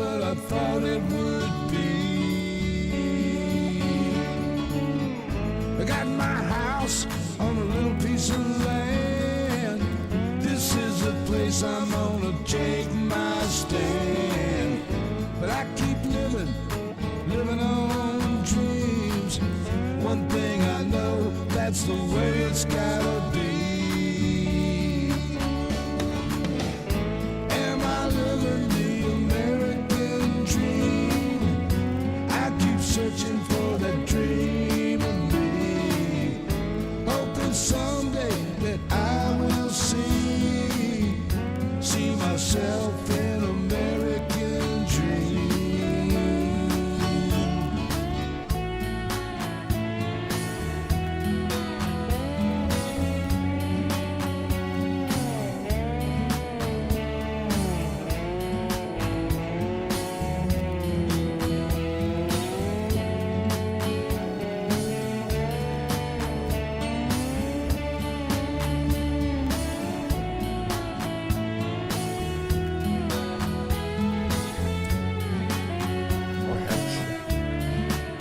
what I thought it would be. I got my house on a little piece of land. This is the place I'm gonna take my stand. But I keep living on dreams. One thing I know, that's the way it's gotta be. Am I living the American dream? I keep searching for that dream of me, hoping someday that I will see myself in American dream.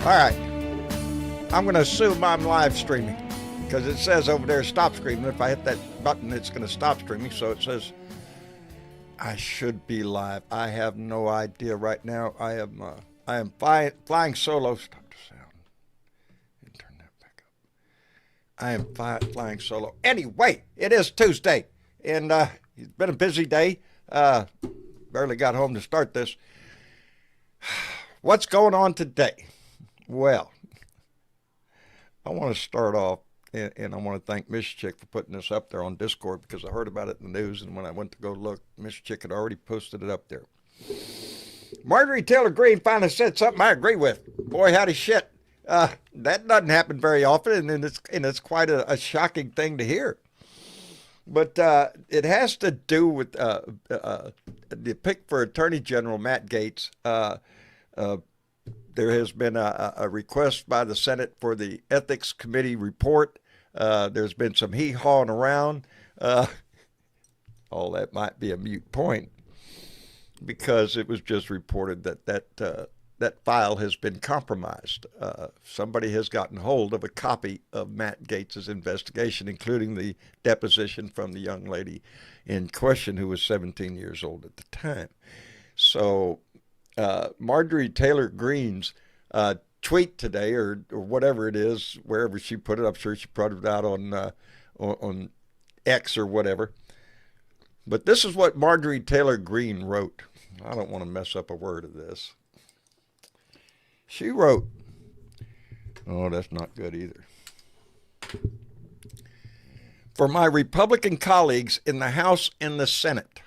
All right, I'm going to assume I'm live streaming because it says over there stop streaming. If I hit that button, it's going to stop streaming. So it says I should be live. I have no idea right now. I am flying solo. Stop the sound and turn that back up. I am flying solo. Anyway, it is Tuesday, and it's been a busy day. Barely got home to start this. What's going on today? Well, I want to start off, and I want to thank Miss Chick for putting this up there on Discord because I heard about it in the news, and when I went to go look, Miss Chick had already posted it up there. Marjorie Taylor Greene finally said something I agree with. Boy, howdy shit. That doesn't happen very often, and it's quite a shocking thing to hear. But it has to do with the pick for Attorney General Matt Gaetz. There has been a request by the Senate for the Ethics Committee report. There's been some hee-hawing around. All that might be a moot point because it was just reported that file has been compromised. Somebody has gotten hold of a copy of Matt Gaetz's investigation, including the deposition from the young lady in question who was 17 years old at the time. So Marjorie Taylor Greene's tweet today, or whatever it is, wherever she put it, I'm sure she put it out on X or whatever. But this is what Marjorie Taylor Greene wrote. I don't want to mess up a word of this. She wrote, oh, that's not good either. For my Republican colleagues in the House and the Senate,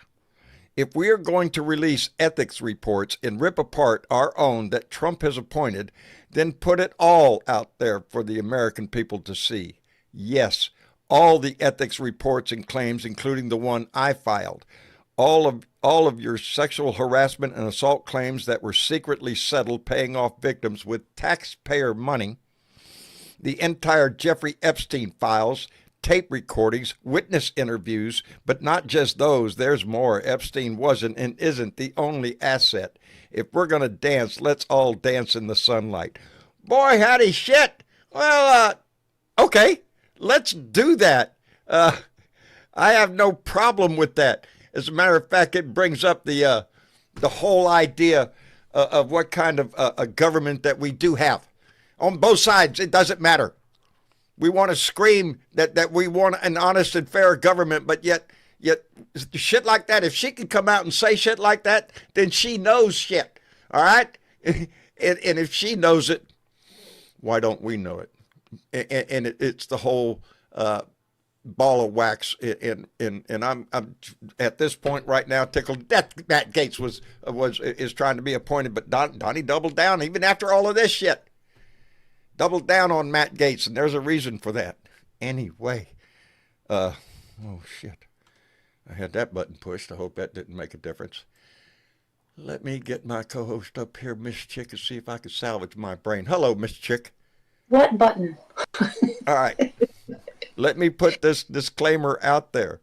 if we are going to release ethics reports and rip apart our own that Trump has appointed, then put it all out there for the American people to see. Yes, all the ethics reports and claims, including the one I filed. All of your sexual harassment and assault claims that were secretly settled, paying off victims with taxpayer money. The entire Jeffrey Epstein files, tape recordings, witness interviews, but not just those. There's more. Epstein wasn't and isn't the only asset. If we're going to dance, let's all dance in the sunlight. Boy, howdy shit. Well, okay, let's do that. I have no problem with that. As a matter of fact, it brings up the whole idea of what kind of a government that we do have. On both sides, it doesn't matter. We want to scream that we want an honest and fair government, but yet shit like that, if she can come out and say shit like that, then she knows shit, all right? And if she knows it, why don't we know it? And it's the whole ball of wax, and I'm at this point right now tickled that Matt Gaetz is trying to be appointed, but Donnie doubled down even after all of this shit. Doubled down on Matt Gaetz, and there's a reason for that. Anyway, oh shit, I had that button pushed. I hope that didn't make a difference. Let me get my co-host up here, Miss Chick, and see if I can salvage my brain. Hello, Miss Chick. What button? All right. Let me put this disclaimer out there.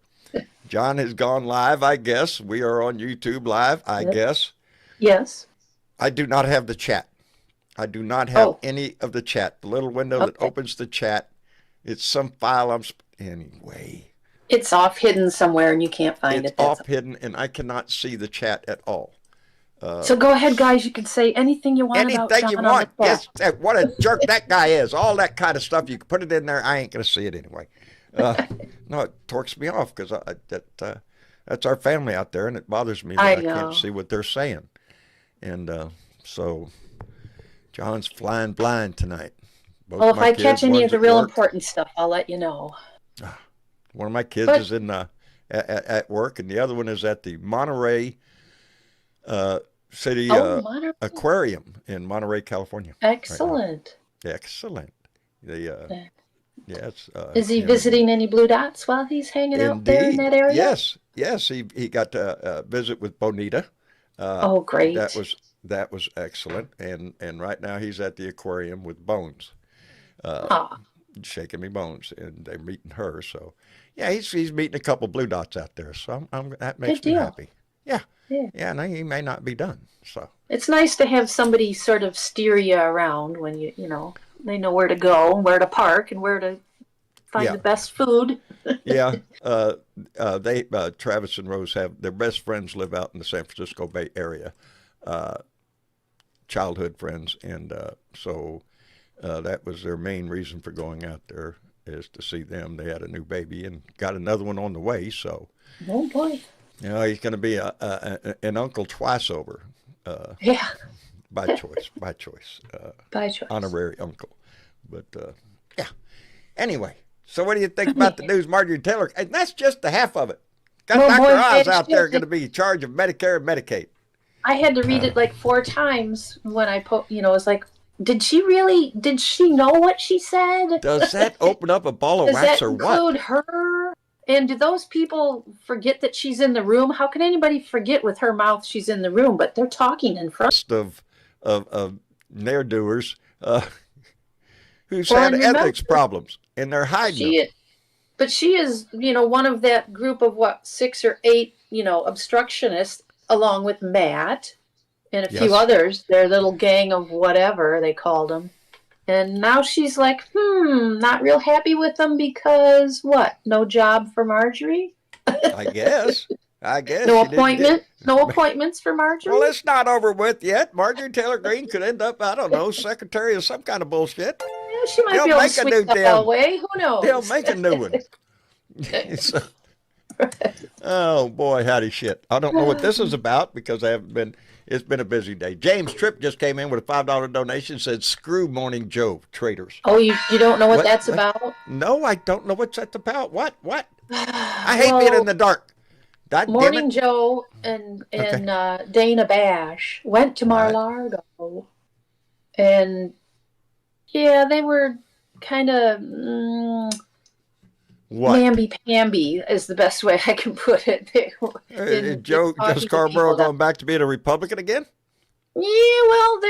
John has gone live, I guess. We are on YouTube live, I guess. Yes. I do not have the chat. I do not have Oh, any of the chat. The little window that okay. opens the chat, it's some file anyway. It's off hidden somewhere and you can't find It's it. That's off hidden and I cannot see the chat at all. so go ahead, guys. You can say anything you want about Anything John you on the want. chat. Yes, what a jerk that guy is. All that kind of stuff. You can put it in there. I ain't going to see it anyway. No, it torques me off because that's our family out there, and it bothers me that I I can't know. see what they're saying. And so John's flying blind tonight. Both Well, of if my I kids, catch any of one's the at real work. important stuff, I'll let you know. One of my kids But is in at work, and the other one is at the Monterey City oh, Monterey. Aquarium in Monterey, California, right now. Excellent. Excellent. The yes, Is he him and visiting any blue dots while he's hanging out there in indeed, that area? yes, he got to visit with Bonita. Oh, That great. was that was excellent, and right now he's at the aquarium with Bones, uh, Ah, shaking me bones, and they're meeting her. So yeah, he's meeting a couple blue dots out there. So that good makes me deal. happy. Yeah, Yeah. yeah, and he may not be done. So It's nice to have somebody sort of steer you around when they know where to go, where to park, and where to find yeah, the best food. yeah. Travis and Rose have their best friends live out in the San Francisco Bay Area, uh, childhood friends, and so that was their main reason for going out there is to see them. They had a new baby and got another one on the way. So Oh boy. he's going to be an uncle twice over, Yeah, by choice, by choice. honorary uncle. But yeah. Anyway, so what do you think about the news, Marjorie Taylor? And that's just the half of it. Got Oh Dr. boy, Oz out there going to be in charge of Medicare and Medicaid. I had to read it like 4 times when it's like, did she know what she said? Does that open up a ball of Does wax that or what? include her? And do those people forget that she's in the room? How can anybody forget with her mouth she's in the room, but they're talking in front? Of ne'er-doers who's Well, had and remember, ethics problems, and they're hiding them. she is, one of that group of 6 or 8, obstructionists, along with Matt and a few Yes. others, their little gang of whatever they called them. And now she's like, not real happy with them because what? No job for Marjorie? I guess. No she didn't get. No appointments for Marjorie? Well, it's not over with yet. Marjorie Taylor Greene could end up, I don't know, secretary of some kind of bullshit. Yeah, she might They'll be able to make a swing new that damn. away. Who They'll knows? make a new one. So, oh boy, howdy shit. I don't know what this is about because I haven't been. It's been a busy day. James Tripp just came in with a $5 donation. Said, "Screw Morning Joe, traitors." Oh, you don't know what that's What? about? No, I don't know what's that about. What? I hate being in Well, the dark. God damn Morning it. Joe and Okay. Dana Bash went to All right. Mar-a-Lago, and yeah, they were kind of What? namby-pamby is the best way I can put it. They were Is in Joe talking to Scarborough people that. going back to being a Republican again? Yeah, well,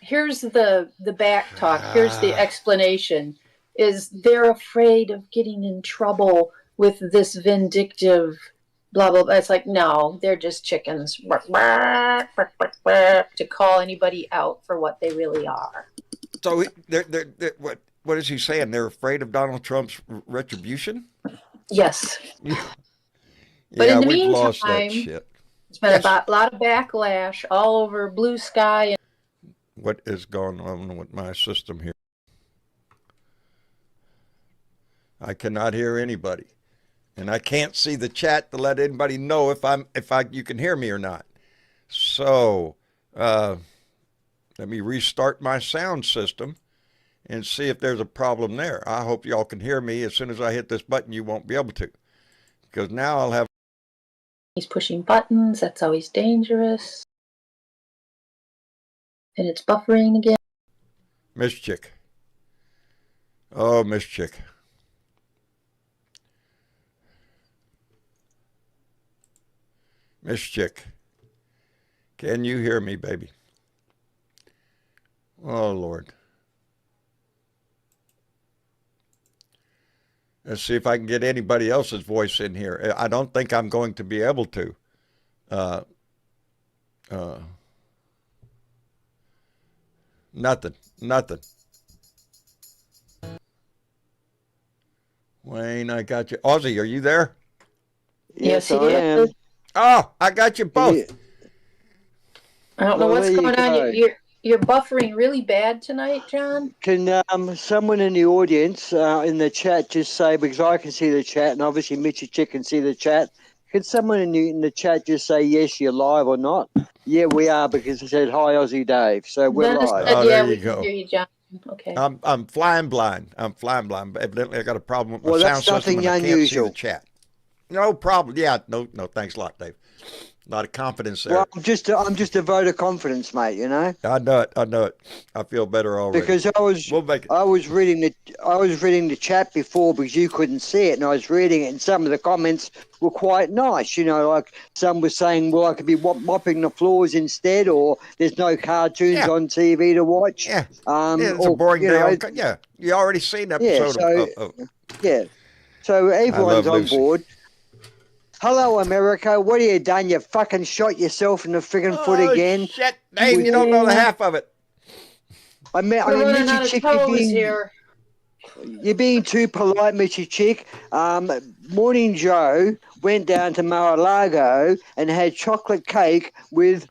here's the back talk. Here's the Ah, explanation: is they're afraid of getting in trouble with this vindictive blah blah blah. It's like no, they're just chickens to call anybody out for what they really are. so they're what is he saying? They're afraid of Donald Trump's retribution? Yes, Yeah, but in the we've lost that meantime, shit. it's been Yes. a lot of backlash all over Blue Sky. What is going on with my system here? I cannot hear anybody, and I can't see the chat to let anybody know if you can hear me or not. So let me restart my sound system and see if there's a problem there. I hope y'all can hear me. As soon as I hit this button, you won't be able to, because now I'll have. He's pushing buttons. That's always dangerous. And it's buffering again. Miss Chick. Oh, Miss Chick. Miss Chick. Can you hear me, baby? Oh, Lord. Let's see if I can get anybody else's voice in here. I don't think I'm going to be able to. Nothing. Wayne, I got you. Aussie, are you there? Yes, he I did. am. Oh, I got you both. Yeah. I don't know Well, what's there you going on. go. You're buffering really bad tonight, John. Can someone in the audience in the chat just say, because I can see the chat and obviously Mitchy Chick can see the chat, can someone in the chat just say yes, you're live or not? Yeah, we are, because it said hi Aussie Dave, so we're Dennis live. said, Oh, there yeah, you we go. can hear you, John. Okay. I'm flying blind. Evidently, I got a problem with my Well, sound that's system, nothing and I can't see unusual. the chat. No problem. Yeah, no. Thanks a lot, Dave. A lot of confidence there. Well, I'm just a vote of confidence, mate. You know, I know it. I feel better already. because We'll make it. I was reading the chat before because you couldn't see it, and I was reading it, and some of the comments were quite nice. You know, like some were saying, "Well, I could be mopping the floors instead," or "There's no cartoons on TV to watch." Yeah. Yeah, It's a boring day. Yeah, you already seen an episode of yeah. So everyone's on Lucy. board. Hello, America. What have you done? You fucking shot yourself in the friggin' foot again. Shit, Dave, you don't know the half of it. I mean, We're running out Mitchy of Chick, toes here. you're being too polite, Mitchy Chick. Morning Joe went down to Mar-a-Lago and had chocolate cake with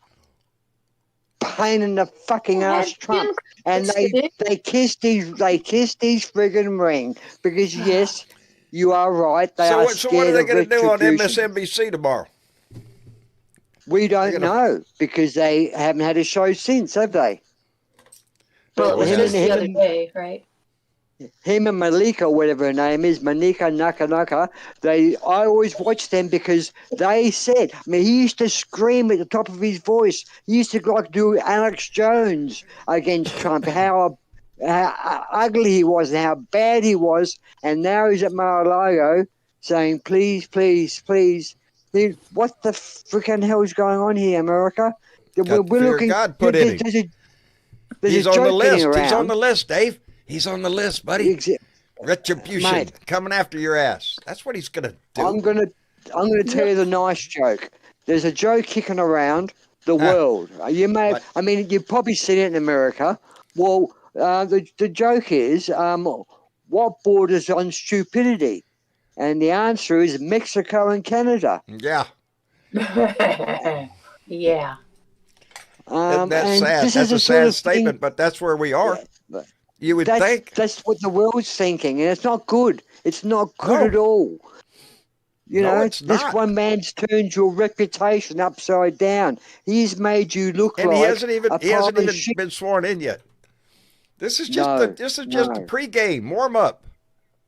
pain in the fucking ass Trump, and they kissed his friggin' ring because yes, you are right. They are So what are they going to do on MSNBC tomorrow? We don't know because they haven't had a show since, have they? Well, it was him just and- the him other and- day, right? Him and Malika, whatever her name is, Manika Nakanaka, I always watch them because they said, I mean, he used to scream at the top of his voice. He used to like do Alex Jones against Trump, how ugly he was and how bad he was. And now he's at Mar-a-Lago saying, please, please, please. What the freaking hell is going on here, America? Got the fear of God put in him. There's He's a on the joke getting list. He's on around. the list, Dave. He's on the list, buddy. Retribution Mate. coming after your ass. That's what he's gonna do. I'm gonna tell you the nice joke. There's a joke kicking around the world. You may, What? I mean, you've probably seen it in America. Well, the joke is, what borders on stupidity? And the answer is Mexico and Canada. Yeah. Yeah. That's and sad. this That's is a the sort sad of thing- statement, but that's where we are. but You would think. that's what the world's thinking, and it's not good. It's not good No. at all. You No, know, it's this not. one man's turned your reputation upside down. He's made you look And like he hasn't even pile of shit. been sworn in yet. This is just No, the no. pregame warm up.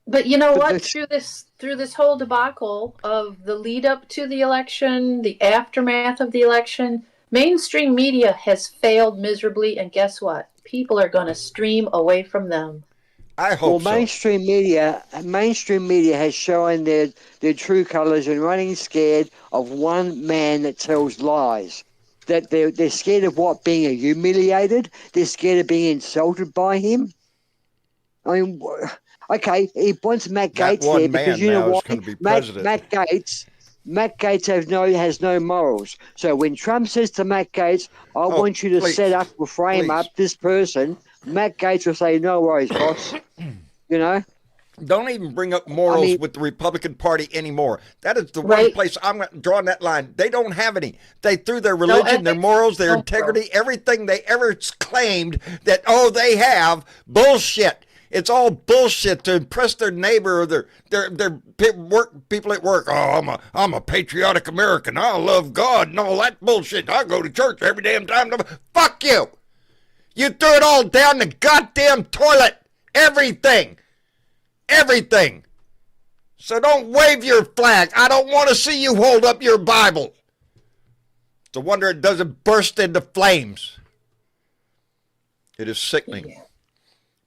But you know But what? that's- Through this whole debacle of the lead up to the election, the aftermath of the election, mainstream media has failed miserably, and guess what? People are going to stream away from them. I hope so. mainstream media has shown their true colours and running scared of one man that tells lies. That they're scared of what? Being humiliated? They're scared of being insulted by him? I mean, okay, he wants Matt That Gaetz one there man because you know now is what? gonna be Matt president. Matt Gaetz has no morals. So when Trump says to Matt Gaetz, I want you to please, set up or frame please. up this person, Matt Gaetz will say, no worries, boss. You know? Don't even bring up morals I mean- with the Republican Party anymore. That is the one Right. place I'm drawing that line. They don't have any. They threw their religion, their ethics, morals, their no integrity, everything they ever claimed that, they have, bullshit. It's all bullshit to impress their neighbor or their people at work. Oh, I'm a patriotic American. I love God and all that bullshit. I go to church every damn time. Fuck you. You threw it all down the goddamn toilet. Everything. Everything. So don't wave your flag. I don't want to see you hold up your Bible. It's a wonder it doesn't burst into flames. It is sickening. Yeah.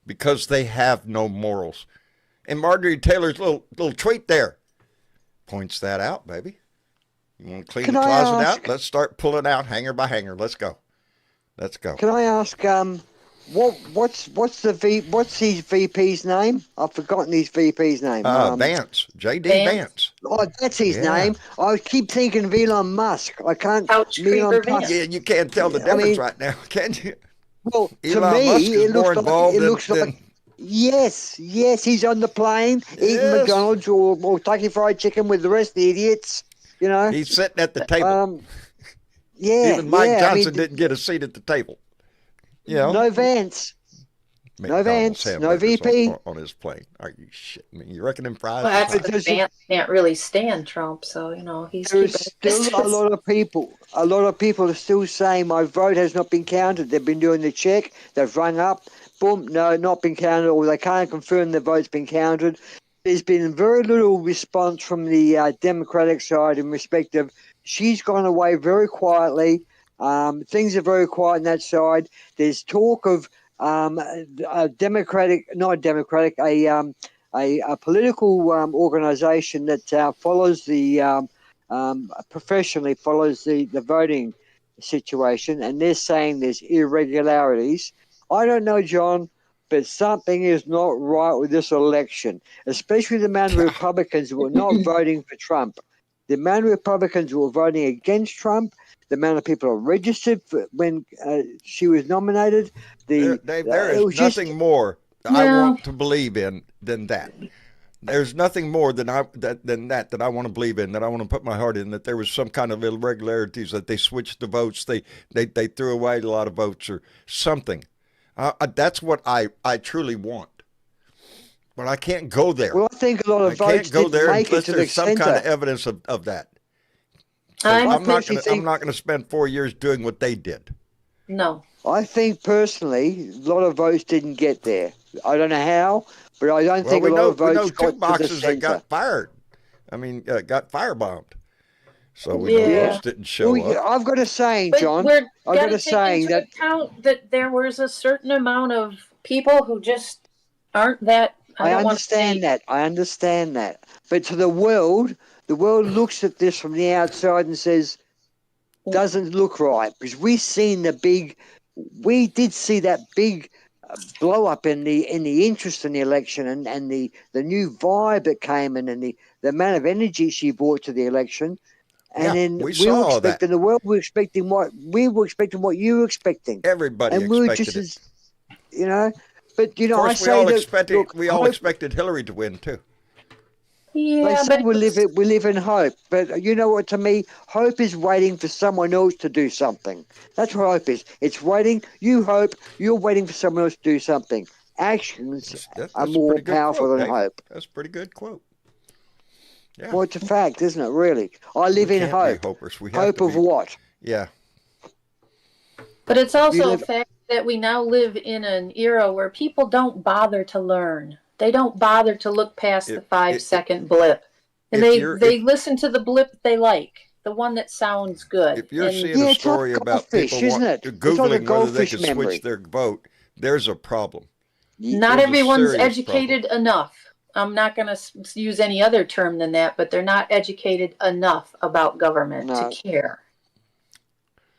Because they have no morals. And Marjorie Taylor's little tweet there points that out, baby. You want to clean Can the I closet ask- out? Let's start pulling out hanger by hanger. Let's go. Let's go. Can I ask, what's his VP's name? I've forgotten his VP's name. Vance, J.D. Vance. Vance. Oh, that's his Yeah. name. I keep thinking of Elon Musk. I can't. Couch Elon creeper Musk. Yeah, you can't tell the I difference mean- right now, can you? Well, to Elon me, Musk is it more looks involved like it looks than like. Yes, he's on the plane eating Yes. McDonald's or Kentucky Fried Chicken with the rest of the idiots. You know. he's sitting at the table. Yeah. Even Mike yeah, Johnson I mean, didn't get a seat at the table. You know? No Vance. McDonald's Vance, no hamburgers VP. on his plane. Are you shitting me? You reckon them fries? Well, that's is hot? because Vance can't really stand Trump, so he's There's keeping still a distance. lot of people. A lot of people are still saying my vote has not been counted. They've been doing the check. They've rung up. Boom, no, not been counted, or they can't confirm the vote's been counted. There's been very little response from the Democratic side in respect of she's gone away very quietly. Things are very quiet on that side. There's talk of a political organization that follows the professionally follows the voting situation, and they're saying there's irregularities. I don't know, John, but something is not right with this election, especially the amount of Republicans who are not voting for Trump. The amount of Republicans who are voting against Trump, the amount of people who are registered when she was nominated. There is nothing more I want to believe in than that. There's nothing more than that I want to believe in, that I want to put my heart in, that there was some kind of irregularities, that they switched the votes, they threw away a lot of votes or something. That's what I truly want. But I can't go there. Well, I think a lot of votes can't go didn't there make it unless to the there's some center. kind of evidence of that. I'm I'm not going to spend 4 years doing what they did. No. I think personally, a lot of votes didn't get there. I don't know how, but I don't think a lot of we know votes two got to the boxes that center. got fired. I mean, got firebombed. So we know Yeah. those didn't show Well, up. I've got a saying, But John. we're I've got got to a take saying into that account that there was a certain amount of people who just aren't that. I don't want to say- understand that. I understand that. But to the world looks at this from the outside and says, doesn't look right, because we did see that big blow up in the interest in the election and the new vibe that came in and the amount of energy she brought to the election. And Yeah, then we we saw were all that. expecting the world were expecting what you were expecting. Everybody And we were expected just it. as but Of course, I say that look, we all hope- expected Hillary to win too. They Yeah, say but we live in hope, but you know what? To me, hope is waiting for someone else to do something. That's what hope is. It's waiting. You hope. You're waiting for someone else to do something. Actions That's are a more pretty good powerful quote, than Dave. hope. That's a pretty good quote. Yeah. Well, it's a fact, isn't it? Really, I live We in can't hope. be hopers. We have Hope to of be. what? Yeah. But it's also a live- fact that we now live in an era where people don't bother to learn. They don't bother to look past the 5-second blip. And they listen to the blip they like, the one that sounds good. If you're And seeing Yeah, a it's like story about goldfish, people isn't it? It's like a Googling whether they goldfish can memory. switch their vote, there's a problem. not there's a everyone's serious educated enough. I'm not going to use any other term than that, but they're not educated enough about government No. to care.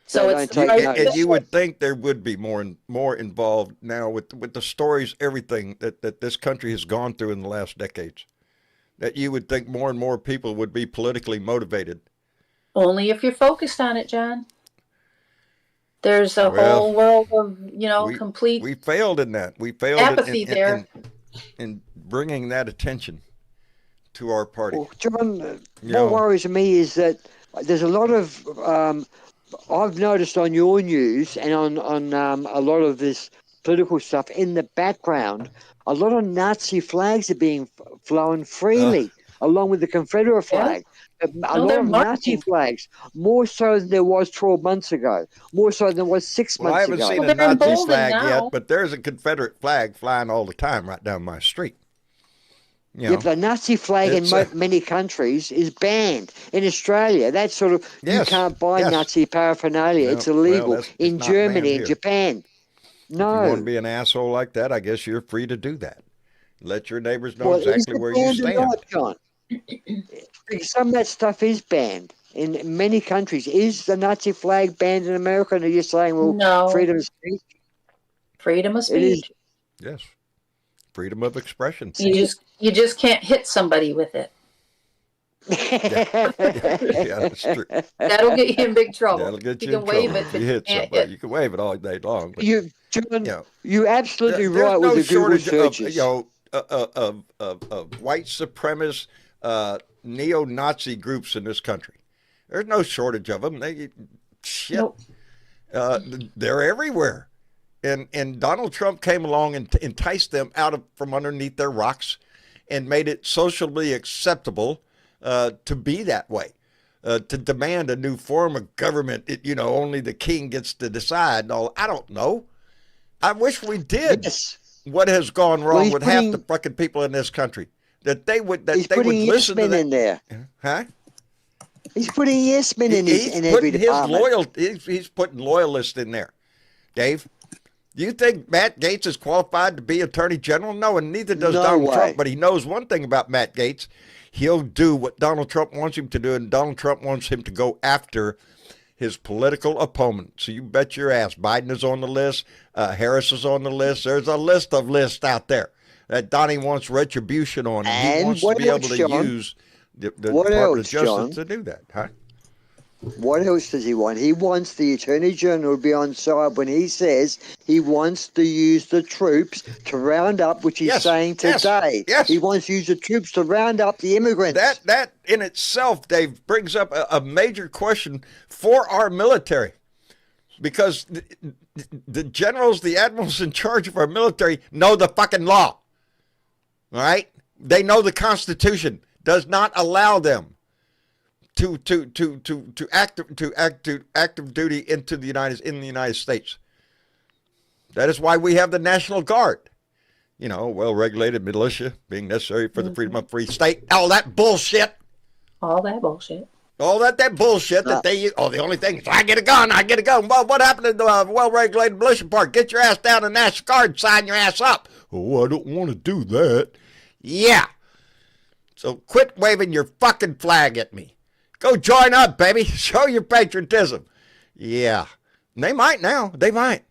So They it's don't take right- notice. And you would think there would be more involved now with the stories, everything that this country has gone through in the last decades. That you would think more and more people would be politically motivated. only if you're focused on it, John. There's a Well, whole world of complete We failed in that. We failed apathy there. in bringing that attention to our party. Well, John, You what know. worries me is that there's a lot of I've noticed on your news and on a lot of this political stuff in the background, a lot of Nazi flags are being flown freely, along with the Confederate flag. A lot they're of Nazi marching. flags, more so than there was 12 months ago, more so than there was 6 Well, I months haven't ago. seen Well, a they're Nazi emboldened flag now. yet, but there's a Confederate flag flying all the time right down my street. You know, Yeah, the Nazi flag in It's, many countries is banned. In Australia, that's sort of, you Yes, can't buy yes. Nazi paraphernalia. No, it's illegal. well, it's in not Germany, banned in here. Japan. if you want No. to be an asshole like that, I guess you're free to do that. Let your neighbors know Well, is exactly it where you banned or stand. not, John? Because some of that stuff is banned in many countries. Is the Nazi flag banned in America? And are you saying, well, No. freedom of speech? Freedom of It is. speech. Yes. Freedom of expression. You just can't hit somebody with it. Yeah, that's true. That'll get you in big trouble. That'll get you you can in wave trouble it, if but you hit can't somebody. hit. You can wave it all day long. But, John, you know, you're absolutely there's right no with the Google shortage of, searches. of white supremacist, neo-Nazi groups in this country. There's no shortage of them. Nope. They're everywhere. And Donald Trump came along and enticed them from underneath their rocks and made it socially acceptable to be that way, to demand a new form of government. Only the king gets to decide. No, I don't know. I wish we did. Yes. What has gone wrong Well, with half the fucking people in this country? That they would He's they would putting listen yes to men that. in there. Huh? He's putting yes men in every department. He's putting loyalists in there. Dave, do you think Matt Gaetz is qualified to be Attorney General? No, and neither does No Donald way. Trump. But he knows one thing about Matt Gaetz. He'll do what Donald Trump wants him to do, and Donald Trump wants him to go after his political opponent. So you bet your ass Biden is on the list. Harris is on the list. There's a list of lists out there that Donnie wants retribution on, and he wants to be able to use the Department of Justice to do that. Huh? What else does he want? He wants the Attorney General to be on side when he says he wants to use the troops to round up, which he's saying today. Yes. He wants to use the troops to round up the immigrants. That in itself, Dave, brings up a major question for our military. Because the generals, the admirals in charge of our military know the fucking law. All right? They know the Constitution does not allow them to active duty in the United States. That is why we have the National Guard. Well-regulated militia being necessary for the freedom of free state. All that bullshit. All that bullshit. All that bullshit that they use. Oh, the only thing is, I get a gun. Well, what happened to the well-regulated militia part? Get your ass down to the National Guard and sign your ass up. Oh, I don't want to do that. Yeah. So quit waving your fucking flag at me. Go join up, baby. Show your patriotism. Yeah. And they might now. They might.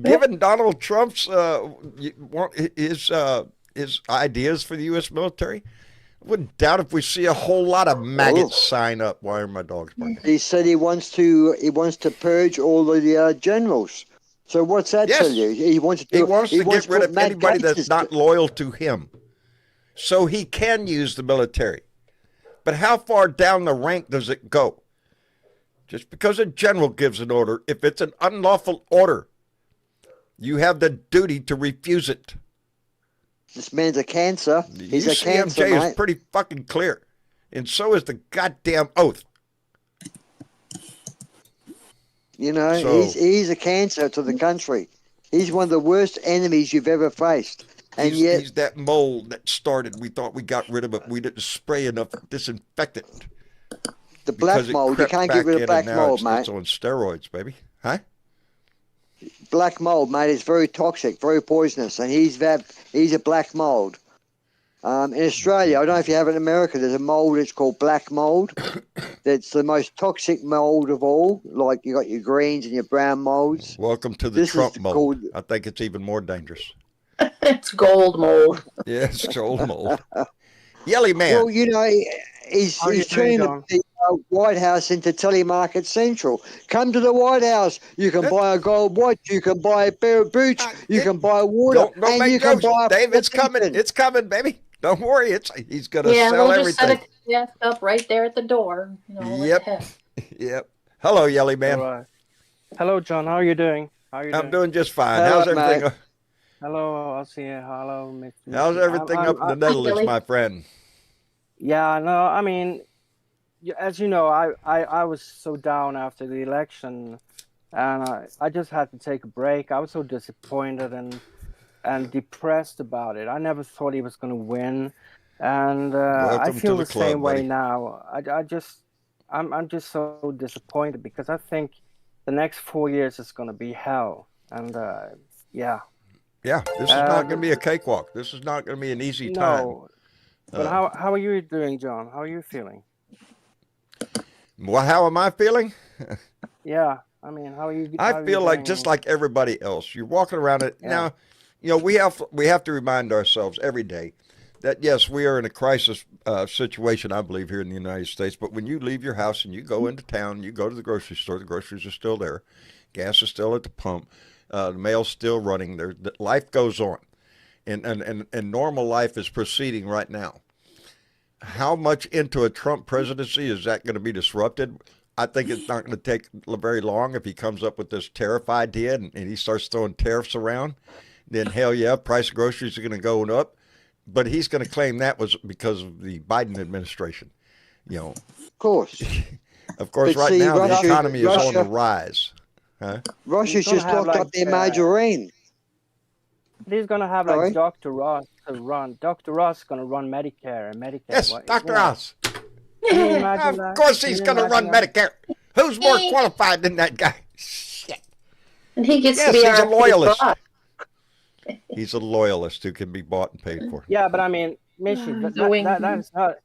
Given Donald Trump's his ideas for the U.S. military, I wouldn't doubt if we see a whole lot of maggots sign up. Why are my dogs barking? He said he wants to purge all the generals. So what's that tell you? He wants to get rid of anybody that's not loyal to him, so he can use the military. But how far down the rank does it go? Just because a general gives an order, if it's an unlawful order, you have the duty to refuse it. This man's a cancer. He's a cancer, UCMJ mate. is pretty fucking clear. And so is the goddamn oath. He's a cancer to the country. He's one of the worst enemies you've ever faced. And yet, he's that mold that started. We thought we got rid of it. We didn't spray enough disinfectant. The black mold, you can't get rid of black mold, mate. It's on steroids, baby. Huh? Black mold, mate, is very toxic, very poisonous, and he's a black mold. In Australia, I don't know if you have it in America, there's a mold that's called black mold. That's the most toxic mold of all. Like you got your greens and your brown molds. Welcome to the Trump mold. I think it's even more dangerous. It's gold mold. Yeah, it's gold mold. Yelly man. Well, he's turning the White House into Telemarket Central. Come to the White House. You can buy a gold watch. You can buy a pair of boots. You can buy water. Don't make you jokes, can buy Dave. It's coming. It's coming, baby. Don't worry. He's going to sell we'll everything. just set a desk up right there at the door. Yep. Yep. Hello, Yelly man. All right. Hello, John. How are you doing? I'm doing just fine. Hello, How's everything? mate. Hello, Aussie. Hello, Mr. How's everything up in the Netherlands, my friend? Yeah, no, I mean, as you know, I was so down after the election, and I just had to take a break. I was so disappointed and depressed about it. I never thought he was going to win, and I feel the same way now. I'm just so disappointed because I think the next 4 years is going to be hell, and yeah. Yeah, this is not going to be a cakewalk. This is not going to be an easy time. No, but how are you doing, John? How are you feeling? Well, how am I feeling? Yeah. I mean, how are you? how I are you feel like doing? just like everybody else, you're walking around it now. We have to remind ourselves every day that yes, we are in a crisis situation. I believe here in the United States. But when you leave your house and you go into town, you go to the grocery store. The groceries are still there, gas is still at the pump, the mail's still running. Life goes on, and normal life is proceeding right now. How much into a Trump presidency is that going to be disrupted? I think it's not going to take very long if he comes up with this tariff idea and he starts throwing tariffs around. Then hell yeah, price of groceries are going to go up. But he's going to claim that was because of the Biden administration. Of course. Of course, But right see, now the Russia- economy is on Russia- the rise. Huh? Russia's gonna just have, locked like, up their margarine. He's gonna have Sorry? like Dr. Ross to run. Dr. Ross is gonna run Medicare and Medicaid. Yes, Dr. Oz. Can you imagine Of that? course Can he's you going to run imagine that? Medicare. Who's more qualified than that guy? Shit. And he gets Yes, to be he's a our loyalist. boss. He's a loyalist who can be bought and paid for. Yeah, but I mean, Michi, Knowing that him. is not.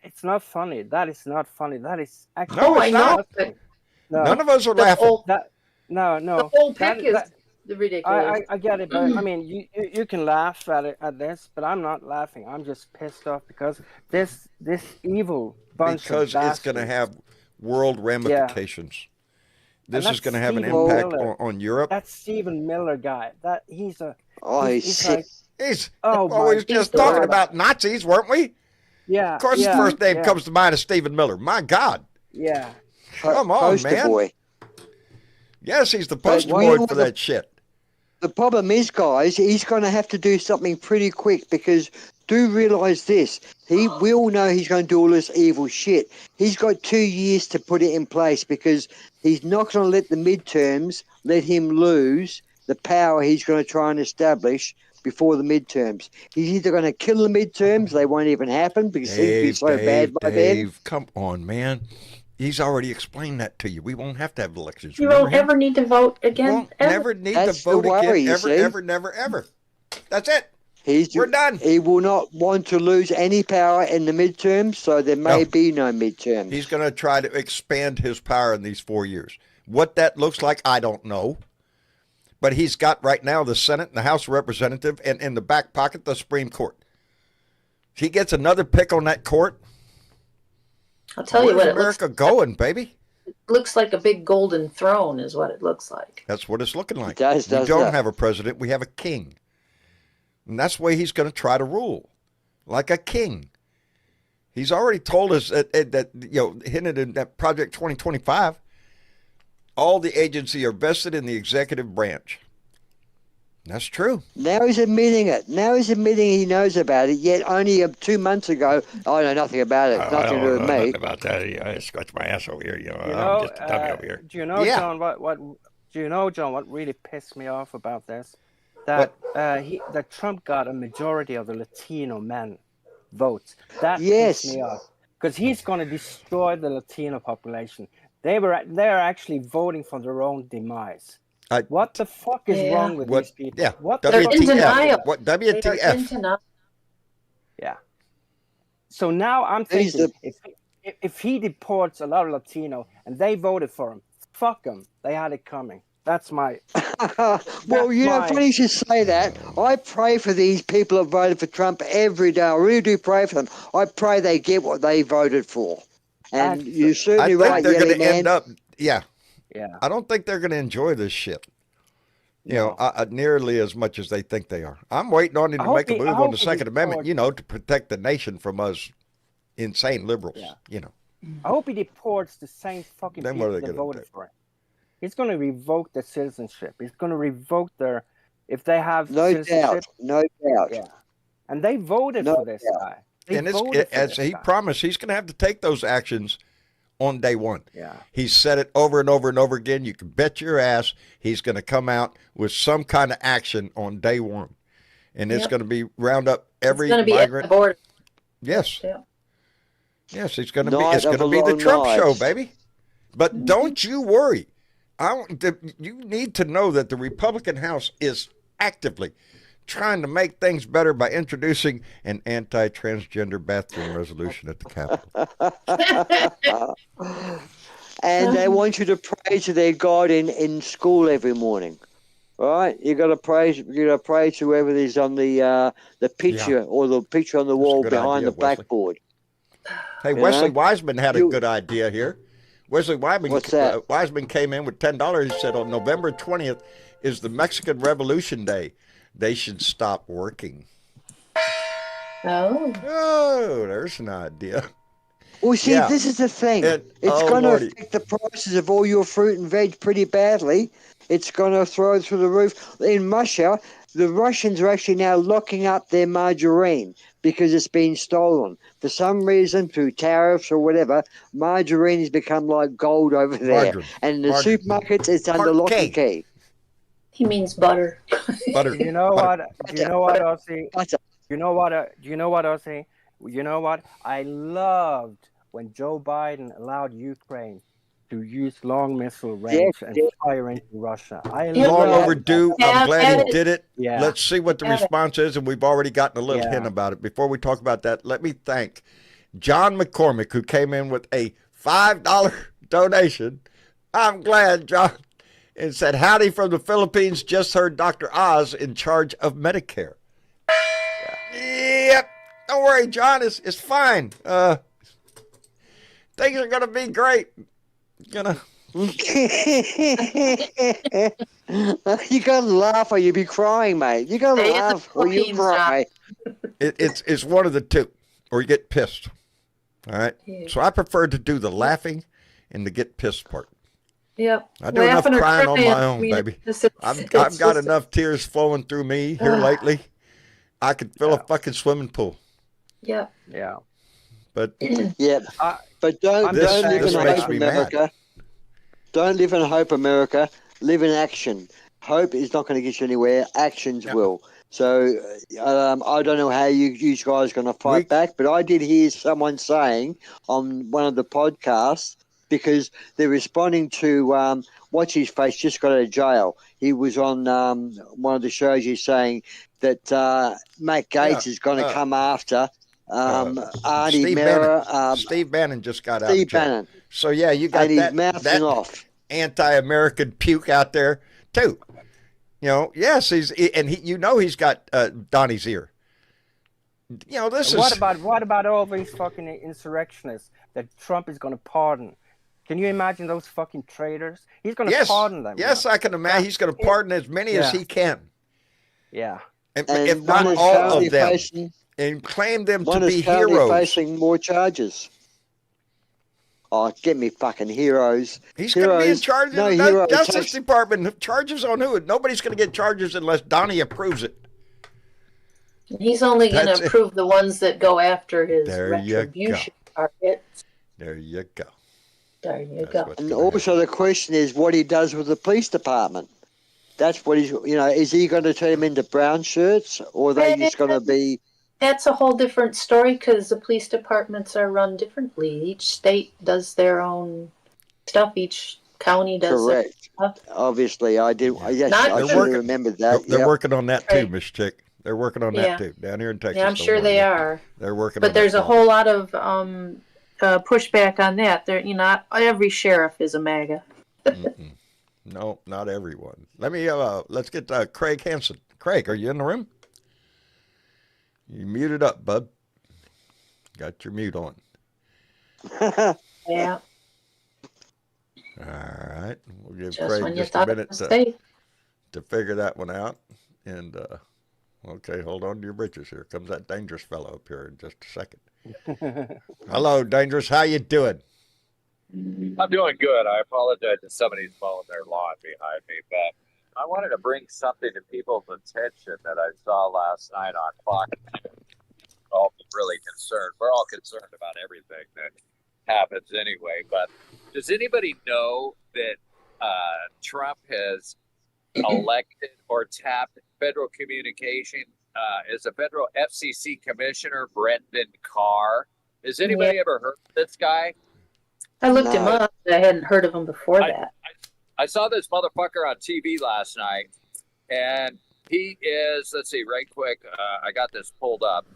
It's not funny. That is not funny. That is actually. No, Oh, it's I know. not. But No, None of us are the laughing. whole, no. the whole That- pick is that- ridiculous. I get it, but I mean, you can laugh at this, but I'm not laughing. I'm just pissed off because this evil bunch Because of it's going to bastards- have world ramifications. This And is going to have an that's Stephen impact Miller. on Europe. That Stephen Miller guy. That he's a. Oh, he's he's sick. like, He's Oh, well, we my was just God. talking about Nazis, weren't we? yeah. Of course, yeah, his first name yeah, comes to mind is Stephen Miller. My God. Yeah. Come on, Poster man. boy. Yes, he's the poster why you boy know for the- that shit. The problem is, guys, he's going to have to do something pretty quick because do realize this. We all know he's going to do all this evil shit. He's got 2 years to put it in place because he's not going to let the midterms let him lose the power he's going to try and establish before the midterms. He's either going to kill the midterms, they won't even happen because he'll be so bad by then. Dave, come on, man. He's already explained that to you. We won't have to have elections. you Remember won't him? ever need to vote again. Won't ever. never need That's to vote the worry, again. you Ever, see. ever, never, ever. That's it. We're done. He will not want to lose any power in the midterms, so there may No. be no midterms. He's going to try to expand his power in these 4 years. What that looks like, I don't know. But he's got right now the Senate and the House of Representatives, and in the back pocket, the Supreme Court. If he gets another pick on that court, I'll tell you where's what, America going, baby? looks like a big golden throne is what it looks like. That's what it's looking like. does, We does don't that. have a president. We have a king. And that's the way he's going to try to rule, like a king. He's already told us that hinted in that Project 2025, all the agencies are vested in the executive branch. That's true. Now he's admitting it. Now he's admitting he knows about it, yet only 2 months ago, I know nothing about it. Nothing to do with me. nothing about that. I scratch my ass over here. You I'm know, just a dummy over here. do you know, Yeah. John? What? Do you know, John? What really pissed me off about this? That that Trump got a majority of the Latino men votes. That Yes. pissed me off because he's going to destroy the Latino population. They're actually voting for their own demise. What the fuck is Yeah. wrong with What? these people? Yeah. What the They're fuck in is denial. wrong with them? What? They're WTF? into not- Yeah. So now I'm He's thinking if he deports a lot of Latino and they voted for him, fuck them. They had it coming. That's my. Well, you know, That's funny you should say that. I pray for these people that voted for Trump every day. I really do pray for them. I pray they get what they voted for. And That's- you're I certainly think right, they're Yelly going to Man. end up. Yeah. Yeah. I don't think they're going to enjoy this shit. No. Nearly as much as they think they are. I'm waiting on him I to hope make a he- move I on hope the he Second Amendment, deports- to protect the nation from us insane liberals. Yeah. I hope he deports the same fucking Then what people are they that gonna voted do? for him. He's going to revoke their citizenship. He's going to revoke their, if they have No citizenship. doubt. No doubt. Yeah. And they voted No for this doubt. guy. They And voted for as this he guy. promised, he's going to have to take those actions on day one. Yeah. He's said it over and over and over again. You can bet your ass he's going to come out with some kind of action on day one. And it's Yep. going to be round up every It's going to be at the migrant. border. Yes. Yeah. Yes, it's going to be. Night It's going of to a be the long Trump night. show, baby. But don't you worry. You need to know that the Republican House is actively trying to make things better by introducing an anti-transgender bathroom resolution at the Capitol. and they want you to pray to their God in school every morning. All right, you got to pray. You got to pray to whoever is on the picture or the picture on the wall behind idea, the blackboard. Hey, Wesley Wiseman had a good idea here. Wesley Wiseman, What's that? Wiseman came in with $10. He said on November 20th is the Mexican Revolution Day. They should stop working. Oh. Oh, there's an idea. Well, see, this is the thing. It's going to affect the prices of all your fruit and veg pretty badly. It's going to throw it through the roof. In Russia, the Russians are actually now locking up their margarine because it's been stolen. For some reason, through tariffs or whatever, margarine has become like gold over there. And in the supermarkets, it's under lock and key. He means butter. Butter. You know what? You know what, Ossie? You know what? You know what, Ossie? You know what? I loved when Joe Biden allowed Ukraine to use long missile range and fire into Russia. Long overdue. I'm glad he did it. Yeah. Let's see what the response is, and we've already gotten a little hint about it. Before we talk about that, let me thank John McCormick, who came in with a $5 donation. I'm glad, John. And said, howdy from the Philippines. Just heard Dr. Oz in charge of Medicare. Yep. Don't worry, John. It's fine. Things are going to be great. You gotta laugh or you'll be crying, mate. You gotta laugh or you cry. It's one of the two, or you get pissed. All right. Yeah. So I prefer to do the laughing and the get pissed part. Yep. I do enough crying on my own, baby. I've got enough tears flowing through me here lately. I could fill a fucking swimming pool. Yep. Yeah. But but don't live in hope, America. Don't live in hope, America. Live in action. Hope is not going to get you anywhere. Actions will. So I don't know how you guys are going to fight back, but I did hear someone saying on one of the podcasts, because they're responding to what's his face just got out of jail. He was on one of the shows. He's saying that Matt Gaetz is going to come after Artie Steve Mera. Bannon. Steve Bannon just got out Steve of jail. Bannon. So yeah, you got that off. Anti-American puke out there too. You know, yes, he's got Donnie's ear. You know, what about all these fucking insurrectionists that Trump is going to pardon? Can you imagine those fucking traitors? He's going to pardon them. Yes, I can imagine. He's going to pardon as many as he can. Yeah. And if not all of them. And claim them to be heroes. Facing more charges. Oh, get me fucking heroes. He's going to be in charge of the Justice Department. Charges on who? Nobody's going to get charges unless Donnie approves it. He's only going to approve the ones that go after his retribution targets. There you go. There you go. And also the question is what he does with the police department. That's what is he going to turn them into brown shirts, or are they just going to be... That's a whole different story because the police departments are run differently. Each state does their own stuff. Each county does their stuff. Obviously, I do. I should remember that. They're working on that too, Miss Chick. They're working on that too down here in Texas. Yeah, I'm sure they are. They're working. But there's a whole lot of pushback on that. Not every sheriff is a MAGA. No, not everyone. Let's get Craig Hansen. Craig, are you in the room? You muted up, bud. Got your mute on. Yeah. All right. We'll give Just Craig just a minute to figure that one out. And, okay, hold on to your britches. Here comes that dangerous fellow up here in just a second. Hello, Dangerous. How you doing? I'm doing good. I apologize if somebody's mowing their lawn behind me, but I wanted to bring something to people's attention that I saw last night on Fox. All really concerned. We're all concerned about everything that happens anyway. But does anybody know that Trump has elected or tapped federal communication as a federal FCC Commissioner, Brendan Carr? Has anybody ever heard of this guy? I looked him up. I hadn't heard of him before that. I saw this motherfucker on TV last night, and he is, let's see, right quick, I got this pulled up.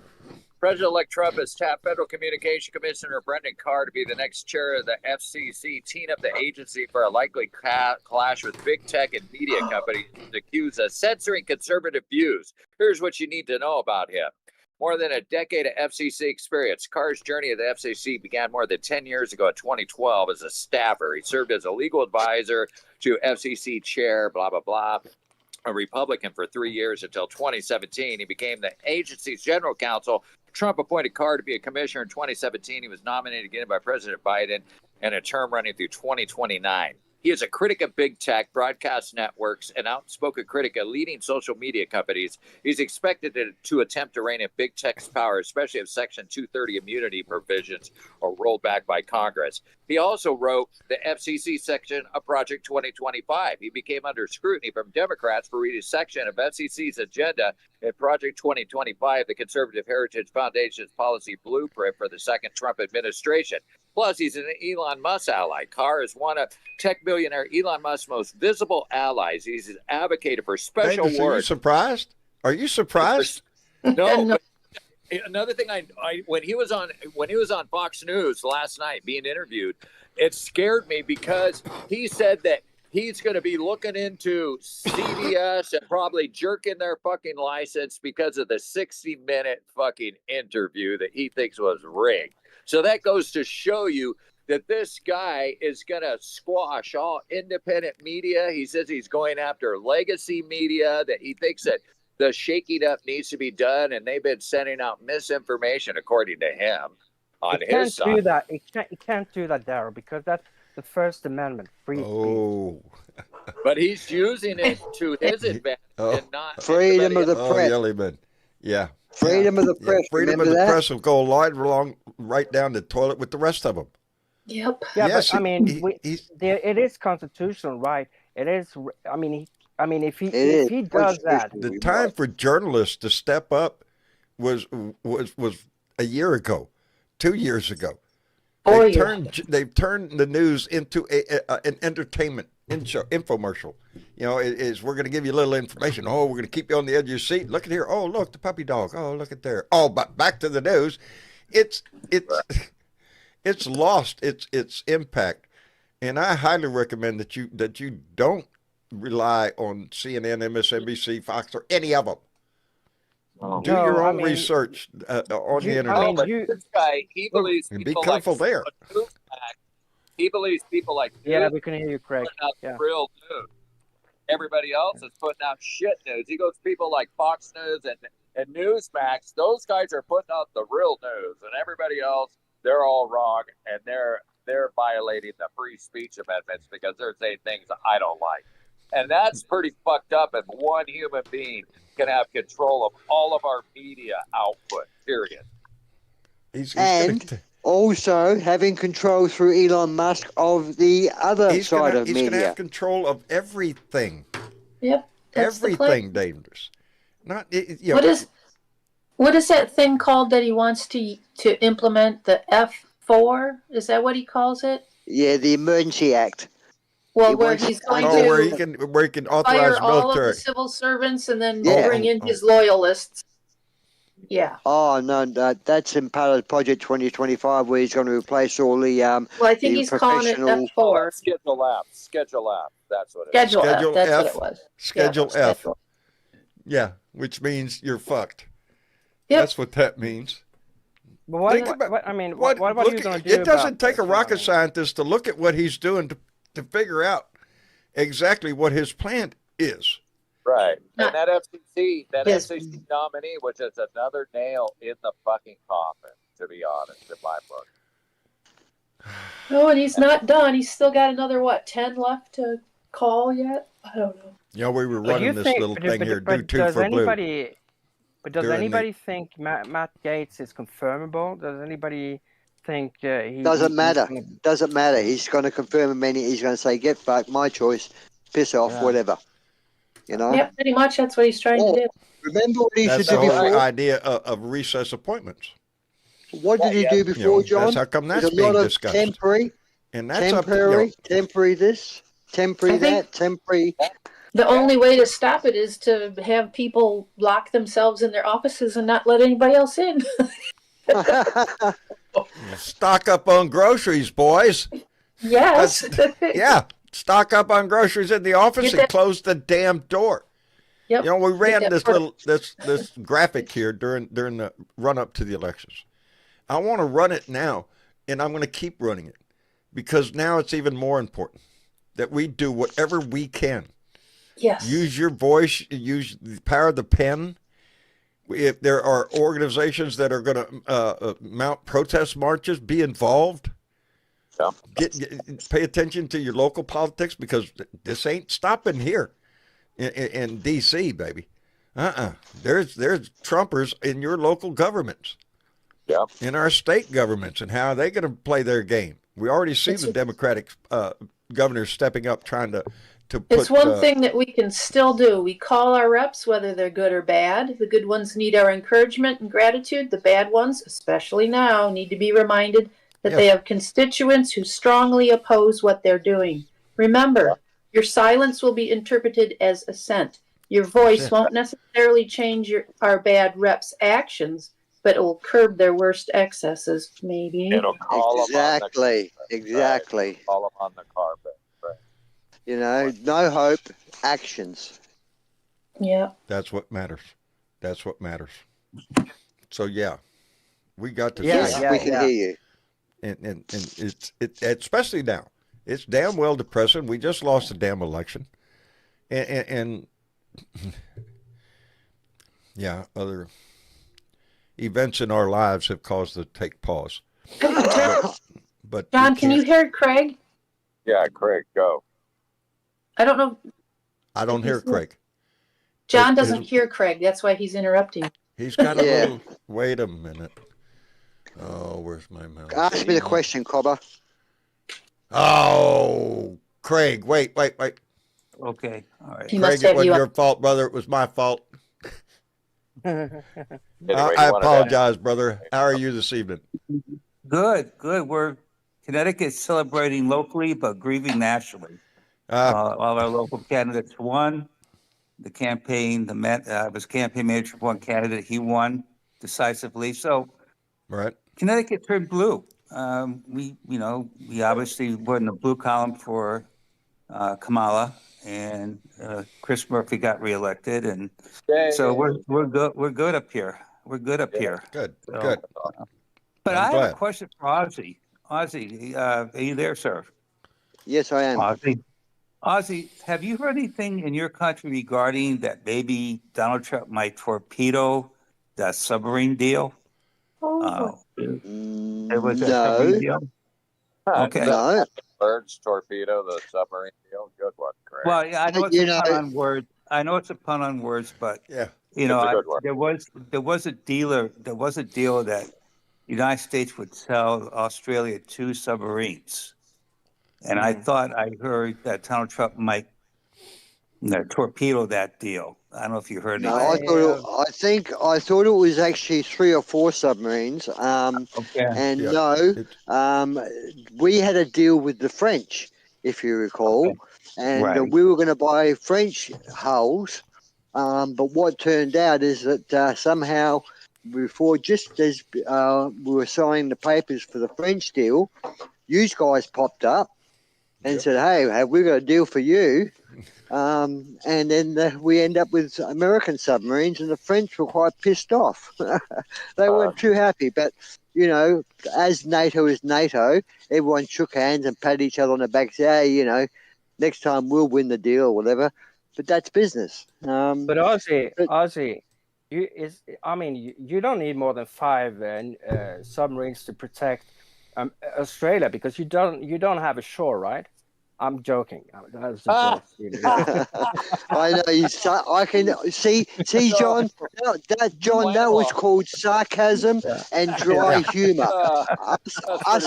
President-elect Trump has tapped Federal Communication Commissioner Brendan Carr to be the next chair of the FCC, teeing up the agency for a likely clash with big tech and media companies accused of censoring conservative views. Here's what you need to know about him. More than a decade of FCC experience, Carr's journey at the FCC began more than 10 years ago in 2012 as a staffer. He served as a legal advisor to FCC chair, blah, blah, blah, a Republican for 3 years until 2017. He became the agency's general counsel. Trump appointed Carr to be a commissioner in 2017. He was nominated again by President Biden and a term running through 2029. He is a critic of big tech, broadcast networks, and outspoken critic of leading social media companies. He's expected to attempt to rein in big tech's power, especially if Section 230 immunity provisions are rolled back by Congress. He also wrote the FCC section of Project 2025. He became under scrutiny from Democrats for reading a section of FCC's agenda in Project 2025, the Conservative Heritage Foundation's policy blueprint for the second Trump administration. Plus, he's an Elon Musk ally. Carr is one of tech billionaire Elon Musk's most visible allies. He's advocated for special Davis, awards. are you surprised? Are you surprised? No. But another thing, when he was on Fox News last night being interviewed, it scared me because he said that he's going to be looking into CBS and probably jerking their fucking license because of the 60-minute fucking interview that he thinks was rigged. So that goes to show you that this guy is going to squash all independent media. He says he's going after legacy media, that he thinks that the shaking up needs to be done, and they've been sending out misinformation, according to him, on his side. Do that. He can't do that, Daryl, because that's the First Amendment, free speech. But he's using it to his advantage and not freedom of the press. Yellowman. Yeah. Freedom of the press. Freedom of the press will go right down the toilet with the rest of them. Yep. Yeah, Yes, but I mean, it is constitutional, right? It is. If he does that, The time for journalists to step up was a year ago, 2 years ago. They've turned the news into an entertainment infomercial. You know, we're going to give you a little information. Oh, we're going to keep you on the edge of your seat. Look at here. Oh, look, the puppy dog. Oh, look at there. Oh, but back to the news. It's lost its impact, and I highly recommend that you don't rely on CNN, MSNBC, Fox, or any of them. Do your own research on the internet. This guy, he believes and people be careful like there. He believes people like we can hear you, Craig. Real news. Everybody else is putting out shit news. He goes people like Fox News and Newsmax. Those guys are putting out the real news, and everybody else, they're all wrong, and they're violating the free speech amendments because they're saying things I don't like. And that's pretty fucked up if one human being can have control of all of our media output, period. Also having control through Elon Musk of the other side of media. He's going to have control of everything. Yep. Everything dangerous. What is that thing called that he wants to implement? The F4? Is that what he calls it? Yeah, the Emergency Act. Well, where he's going to where he can authorize fire all military. of the civil servants and then bring in his loyalists. Yeah. Oh no, that's in part of Project 2025, where he's going to replace all the Well, I think he's calling it F4. Schedule F. That's what it is. Schedule F. That's what it was. Schedule F. Yeah, which means you're fucked. Yep. That's what that means. But what are you going to do? It doesn't take a rocket scientist to look at what he's doing to figure out exactly what his plan is. Right. And that FCC nominee was just another nail in the fucking coffin, to be honest, in my book. Oh, and he's not done. He's still got another, 10 left to call yet? I don't know. Yeah, we were running this little thing here. Do two for blue. But does anybody think Matt Gaetz is confirmable? Does anybody think he... Doesn't matter. Doesn't matter. He's going to confirm him. He's going to say, get back, my choice, piss off, whatever. You know? Yeah, pretty much. That's what he's trying to do. Remember what he used to That's do the before? whole idea of recess appointments. What did he do before, John? That's how come that's There's a being lot of discussed. temporary, And that's temporary this, temporary that, temporary. The only way to stop it is to have people lock themselves in their offices and not let anybody else in. Stock up on groceries, boys. Yes. Yeah, stock up on groceries in the office and close the damn door. Yep. You know, we ran this graphic here during the run up to the elections. I want to run it now, and I'm going to keep running it because now it's even more important that we do whatever we can. Yes. Use your voice, use the power of the pen. If there are organizations that are going to mount protest marches, be involved. Yeah. Pay attention to your local politics because this ain't stopping here in D.C., baby. There's Trumpers in your local governments. Yeah. In our state governments, and how are they going to play their game? We already see the Democratic governors stepping up, trying to put. It's one thing that we can still do. We call our reps, whether they're good or bad. The good ones need our encouragement and gratitude. The bad ones, especially now, need to be reminded that they have constituents who strongly oppose what they're doing. Remember, your silence will be interpreted as assent. Your voice won't necessarily change our bad reps' actions, but it will curb their worst excesses, maybe. It'll call Exactly. Right. Call them on the carpet. Right. You know, no hope, actions. Yeah. That's what matters. That's what matters. So yeah, we got to. Yes, we can hear you. And it's especially now. It's damn well depressing. We just lost the damn election, and yeah, other events in our lives have caused us to take pause. But John, can you hear Craig? Yeah, Craig, go. I don't know. I don't hear Craig. John doesn't hear Craig. That's why he's interrupting. He's got a little. Wait a minute. Oh, where's my mouse? Ask me the question, Cobber. Oh, Craig, wait. Okay, all right. He Craig, must it have wasn't you your fault, brother. It was my fault. Anyway, I apologize, brother. How are you this evening? Good. Connecticut's celebrating locally but grieving nationally. All our local candidates won. The campaign, was campaign manager for one candidate. He won decisively. So, Right. Connecticut turned blue. We obviously were in the blue column for Kamala, and Chris Murphy got reelected, and so we're good. We're good up here. We're good up here. Good. So, Good. But I'm I have glad. a question for Ozzy. Ozzy, are you there, sir? Yes, I am. Ozzy, have you heard anything in your country regarding that maybe Donald Trump might torpedo that submarine deal? It was a submarine deal. Okay. No. Birds torpedo the submarine deal. Good one, Craig. Well, yeah, I know it's a pun on words. I know it's a pun on words, but Yeah. you know, It's a good one. there was a deal that the United States would sell Australia 2 submarines, and I thought I heard that Donald Trump might torpedo that deal. I don't know if you heard No, anything. I thought it was actually 3 or 4 submarines. Okay. And Yeah. we had a deal with the French, if you recall, and we were going to buy French hulls. But what turned out is that somehow, before, just as we were signing the papers for the French deal, you guys popped up and said, "Hey, have we got a deal for you?" And then we end up with American submarines, and the French were quite pissed off. They weren't too happy, but you know, as NATO is NATO, everyone shook hands and patted each other on the back, say, "Hey, you know, next time we'll win the deal or whatever." But that's business. But Ozzy, you don't need more than 5 submarines to protect Australia because you don't have a shore, right? I'm joking. That was a joke. I know. I can see, John. That was called sarcasm and dry humour. Us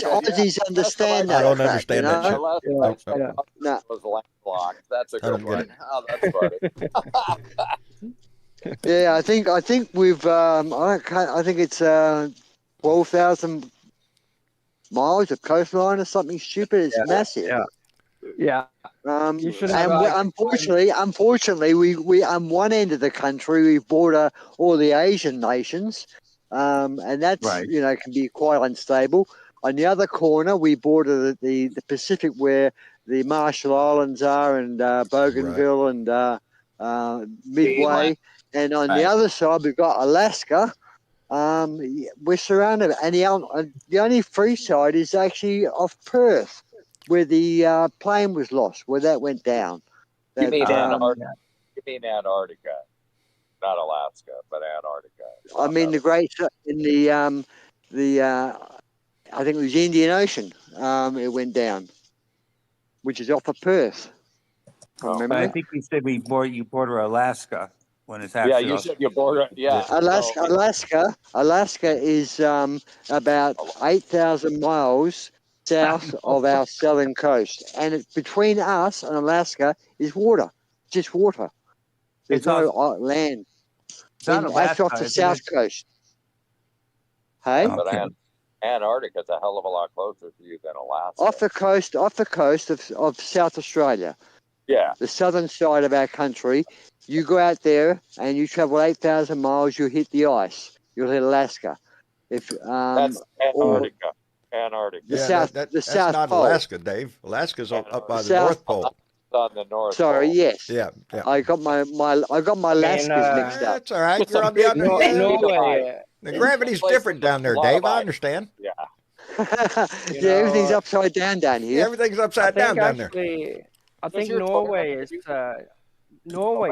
Aussies understand that. I don't crap, understand you that know? shit. That was landlocked. That's a I don't good get one. Oh, that's funny. Yeah, I think we've. I think it's 12,000 miles of coastline or something stupid. It's massive. Yeah. You should And have, unfortunately, we on one end of the country we border all the Asian nations, and that's Right. can be quite unstable. On the other corner, we border the Pacific, where the Marshall Islands are, and Bougainville and Midway, and on the other side we've got Alaska. We're surrounded, and the only free side is actually off Perth, where the plane was lost, where that went down. You mean Antarctica? You mean Antarctica, not Alaska, but Antarctica. I mean the great in the I think it was the Indian Ocean. It went down, which is off of Perth. Oh, But I think we said you border Alaska when it's actually. Yeah, you said you border. Yeah, Alaska is about 8,000 miles south of our southern coast, and between us and Alaska is water, just water. There's It's no It's land. not That's Alaska. off the isn't south it? coast. Hey, but Okay. Antarctica's a hell of a lot closer to you than Alaska. off the coast of South Australia, Yeah, the southern side of our country. You go out there and you travel 8,000 miles. You hit the ice. You'll hit Alaska. If that's Antarctica. Antarctica. The Yeah, South- that, the that's South not Pole. Alaska, Dave. Alaska's up by the South- North Pole. On the North Sorry, Pole. yes. Yeah, yeah. I got my Alaskas mixed up. That's all right. It's You're a on the big other. no- Yeah. Norway. The gravity's Place different with down there, a lot of Dave. I ice. understand. Yeah. Yeah, everything's upside down Yeah, here. everything's I upside down think down there. actually, I Does think your Norway phone-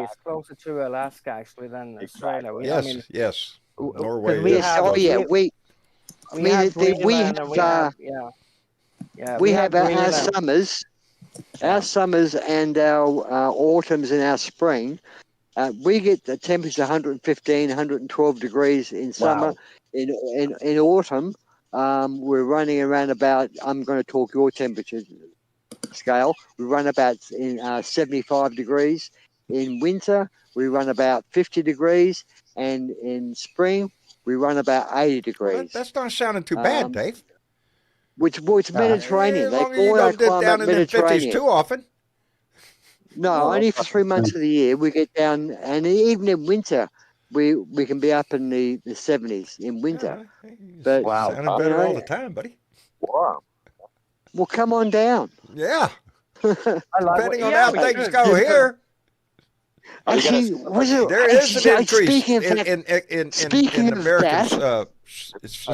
is closer to Alaska actually than Australia. Exactly. Yes, I mean, yes. w- Norway we is. Yes, have- oh yeah, we we mean, have we Greenland have, and we have we have our Greenland. summers and our autumns and our spring. We get the temperature 115, 112 degrees in summer. Wow. In autumn, we're running around about. I'm going to talk your temperature scale. We run about in 75 degrees. In winter, we run about 50 degrees, and in spring, we run about 80 degrees. That's not sounding too bad, Um, Dave. Which it's Mediterranean. As They long as you call our don't dip down climate in the 50s Mediterranean. too often. No, only for 3 months of the year we get down, and even in winter, we can be up in the 70s in winter. Yeah, But Wow. sounding better you know, all the time, buddy. Warm. well, come on down. Yeah. I like Depending on yeah, how we things should. go here, Are you Actually, gonna- was it, there is actually, an increase speaking of that, in speaking of Americans. Are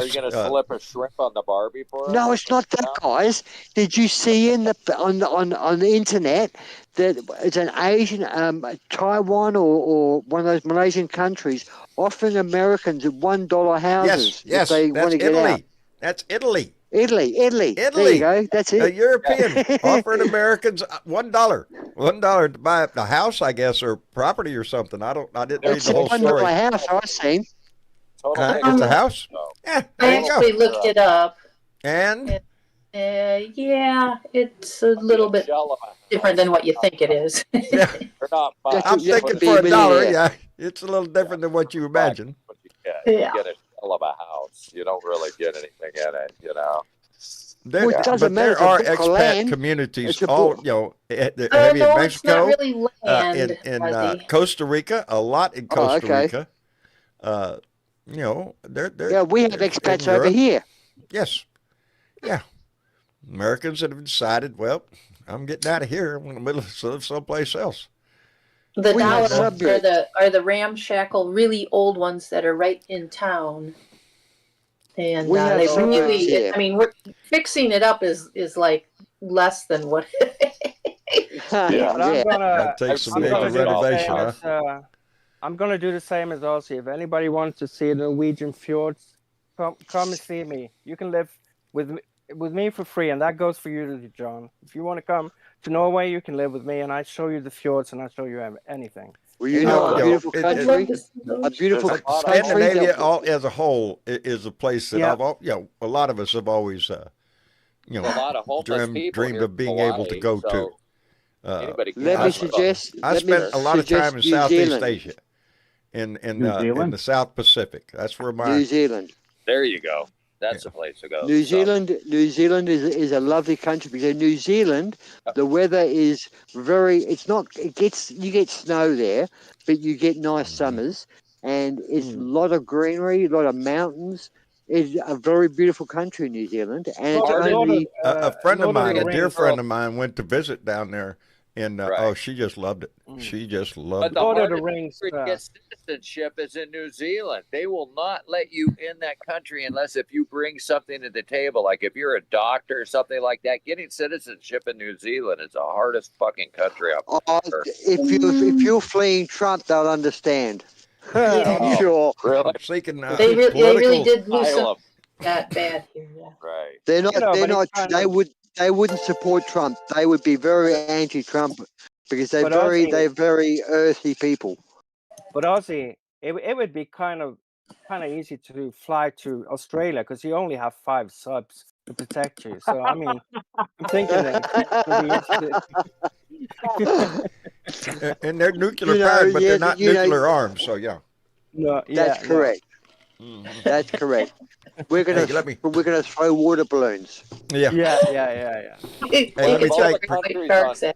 you going to slip a shrimp on the Barbie for us? no, it's not that, guys. Did you see on the internet that it's an Asian, Taiwan or one of those Malaysian countries offering Americans $1 houses Yes, if they want that's to get out? Italy. That's Italy. Italy. There Italy. you go. That's A it. European offering Americans $1 to buy a house, I guess, or property or something. I didn't read It's the a whole $1 story. house I've seen. Totally. It's a house. No. Yeah, I there you go. actually looked it up. And Yeah, it's a little bit Shell of a house. different than what you think it is. yeah, They're not much. That's I'm you have to thinking be for a $1. millionaire. Yeah, it's a little different than what you imagine. What you get. Yeah. You get a shell of a house. You don't really get anything in it, you know. There, Well, it doesn't but matter. there It's a are book of expat land. communities, It's a all book. have you in No, it's not Mexico, really land. in Fuzzy. Costa Rica, a lot in Oh, Costa okay. Rica. They're Yeah, we have they're in expats over Europe. here. Yes, yeah. Americans that have decided, well, I'm getting out of here. I'm going to live someplace else. The We have Dallas subjects. are the ramshackle, really old ones that are right in town. And We have they subjects really, here. I mean, we're fixing it up is like less than what. But I'm Yeah. gonna, That takes some I'm major gonna do the renovation, same huh? as, I'm gonna do the same as Aussie. If anybody wants to see the Norwegian fjords, come and see me. You can live with me for free, and that goes for you, John. If you want to come to Norway, you can live with me, and I show you the fjords, and I show you anything. Well, you know, Oh, a yeah. beautiful It- I'd country. love to see A those. beautiful There's a lot of country. Scandinavia, that- all as a whole, is a place that Yeah. a lot of us have always, There's a lot of homeless people dreamed here of being in able to Hawaii, go so to. anybody can Let me ask suggest. I let me spent a lot of suggest time in New Southeast Zealand. Asia, in New in Zealand? the South Pacific. That's where New Zealand. There you go. That's a place to go. New Zealand is a lovely country because in New Zealand the weather is you get snow there, but you get nice summers, and it's a lot of greenery, a lot of mountains. It's a very beautiful country, New Zealand, and it's only a friend of mine, a dear Rings. friend of mine, went to visit down there, and Right. she just loved it. She just But loved the it. Lord of the hardest Rings, country to get citizenship is in New Zealand. They will not let you in that country unless if you bring something to the table. Like if you're a doctor or something like that, getting citizenship in New Zealand is the hardest fucking country up there. if you're fleeing Trump, they'll understand. I'm sure. Really? I'm seeking They really political. did lose some Asylum. that bad here. Yeah. Right. They're not. You know, they're but not. it's kind of- They wouldn't support Trump. They would be very anti-Trump because But Aussie- they're very earthy people. But Aussie, it would be kind of easy to fly to Australia because you only have 5 subs to protect you. So I mean, I'm thinking that And they're nuclear You know, powered, but yeah, they're not you know- nuclear armed. So yeah. no, That's correct. That's correct. We're gonna Hey, let me- throw water balloons. Yeah. Yeah. Hey, let me all thank- the countries Dark on- side.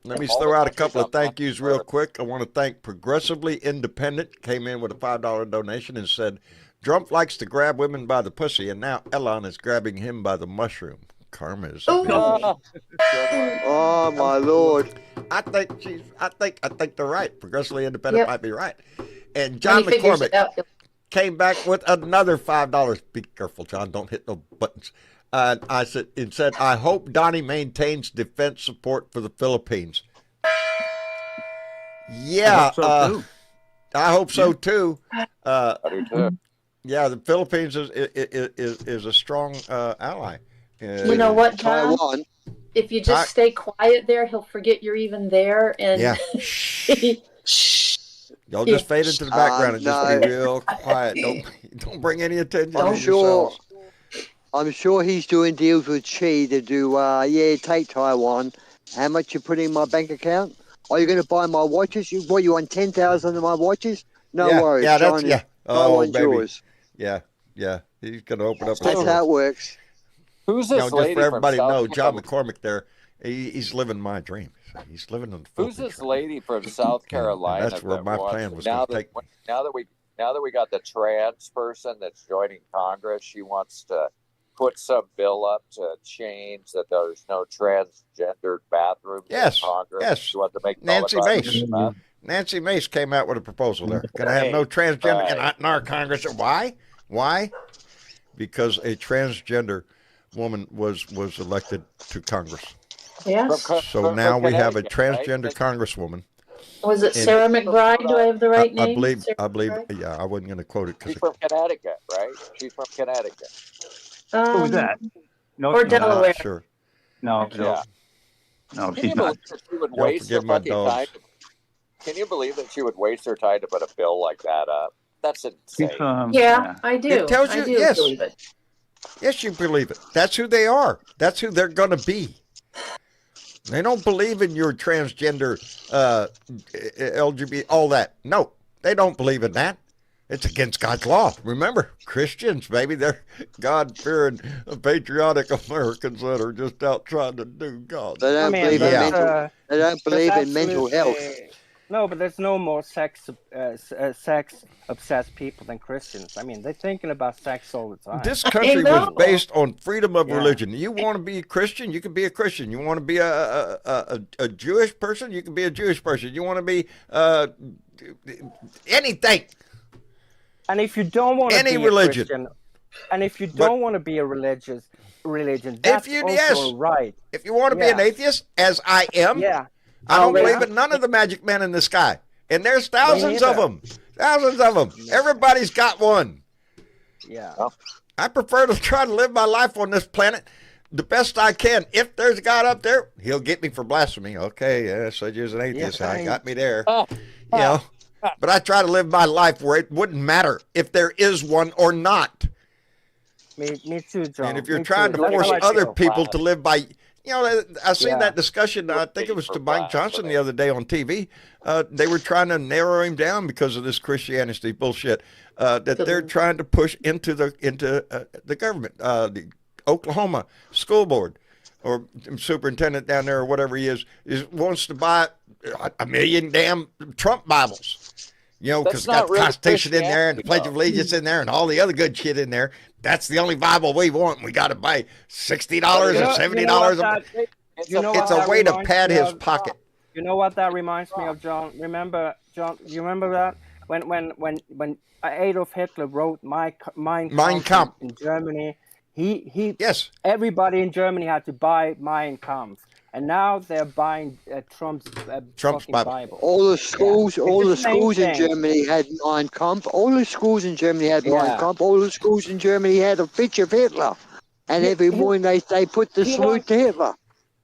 Let me All throw the out a countries couple of on thank planet yous real Earth. quick. I want to thank Progressively Independent, came in with a $5 donation and said, Trump likes to grab women by the pussy, and now Elon is grabbing him by the mushroom. Karma is. Oh. Oh my lord! I think they're right. Progressively Independent Yep. might be right. And When John he figures it McCormick out, came back with another $5. Be careful, John. Don't hit no buttons. I said, I hope Donnie maintains defense support for the Philippines. Yeah, I hope so too. I do too. Yeah, the Philippines is a strong ally. you know what, John? Taiwan. If you just stay quiet there, he'll forget you're even there. And Yeah. Y'all just fade into the background and just no. be real quiet. Don't bring any attention I'm to sure. yourselves. I'm sure he's doing deals with Xi to do. Take Taiwan. How much you put in my bank account? Are you going to buy my watches? You want 10,000 of my watches? No worries, Yeah, John. that's yeah. Taiwan's baby. yours. Yeah. He's gonna open up. That's how it works. Who's You this know, just lady for everybody to from know, South John McCormick there, he's living my dream. He's living in the Who's Philippines this right lady from South Carolina? that's where that my wants- plan was now gonna that, now that we got the trans person that's joining Congress, she wants to put some bill up to change that there's no transgendered bathrooms Yes, in Congress. yes. She wants to make Nancy all the Mace. bathrooms. Nancy Mace came out with a proposal there. Gonna have no transgender in our Congress. Why? Because a transgender woman was elected to Congress. yes. So now we have a Connecticut, transgender right? congresswoman. Was it And- Sarah McBride? Do I have the right I name? believe. Sarah McBride? Yeah, I wasn't going to quote it She's because from Connecticut, right? She's from Connecticut. Who's that? No, Or she's not. Delaware. sure. No, Yeah. no, Can she's you not. believe that she would Y'all waste her forgive my fucking dogs. time? Can you believe that she would waste her time to put a bill like that up? That's insane. She's from. Yeah, I do. It tells I you- do yes. believe it. Yes, you believe it. That's who they are. That's who they're going to be. They don't believe in your transgender, LGBT, all that. No, they don't believe in that. It's against God's law. Remember, Christians, baby, they're God-fearing, patriotic Americans that are just out trying to do God. They don't believe in Yeah. mental. They don't believe in mental health. No, but there's no more sex obsessed people than Christians. I mean, they're thinking about sex all the time. This country was know. based on freedom of Yeah. religion. You want to be a Christian, you can be a Christian. You want to be a Jewish person, you can be a Jewish person. You want to be anything. And if you don't want to Any be religion. a Christian, and if you don't want to be a religion, that's you- also yes. right. If you want to be an Yeah. atheist, as I am, Yeah. I don't Oh, believe yeah. in none of the magic men in the sky. And there's thousands of neither. them. Thousands of them. Everybody's got one. Yeah. I prefer to try to live my life on this planet the best I can. If there's a God up there, he'll get me for blasphemy. Okay, yeah, so you're an atheist. Yeah, I got me there. Oh. You know, but I try to live my life where it wouldn't matter if there is one or not. Me too, John. And if you're Me trying too. to That's force how I other feel. people to live by You know, I seen that discussion. I think it was to Mike Johnson the other day on TV. They were trying to narrow him down because of this Christianity bullshit that they're trying to push into the government. The Oklahoma school board or superintendent down there or whatever he is wants to buy 1 million damn Trump Bibles. You know, because it's got the Constitution in there and the Pledge of Allegiance in there and all the other good shit in there. That's the only Bible we want. We got to buy $60 or $70. It's a way to pad his pocket. You know what that reminds me of, John? John, you remember that when Adolf Hitler wrote Mein Kampf in Germany, yes, everybody in Germany had to buy Mein Kampf. And now they're buying Trump's Bible. All the schools in Germany had Mein Kampf. All the schools in Germany had Mein Kampf. All the schools in Germany had a picture of Hitler. And every morning they put the salute to Hitler.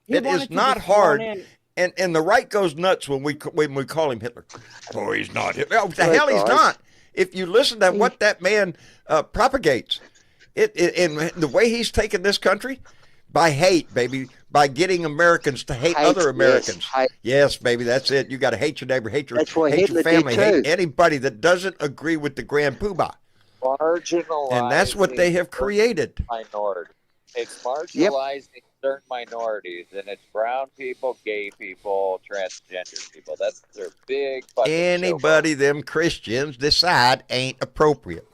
It is not hard. And the right goes nuts when we call him Hitler. Oh, he's not Hitler. Oh, the hell he's not. If you listen to what that man propagates, and the way he's taken this country, by hate, baby. By getting Americans to hate other Americans. Yes, baby, that's it. You got to hate your neighbor, hate your family, hate anybody that doesn't agree with the Grand Poobah. Marginalizing, and that's what they have created. Minority. It's marginalizing certain minorities, and it's brown people, gay people, transgender people. That's their big fucking anybody them Christians decide ain't appropriate.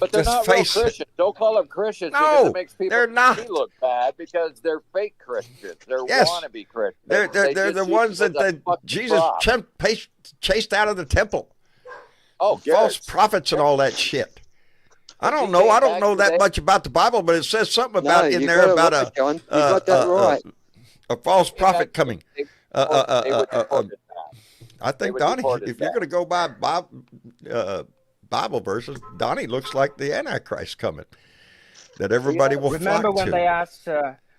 But they're not real Christians. Don't call them Christians because it makes people look bad because they're fake Christians. They're wannabe Christians. They're the ones that Jesus chased out of the temple. Oh, false prophets and all that shit. I don't know. I don't know that much about the Bible, but it says something about in there about a false prophet coming. I think Donnie, if you're going to go by Bible verses, Donnie looks like the Antichrist coming. That everybody will remember flock when to. they asked.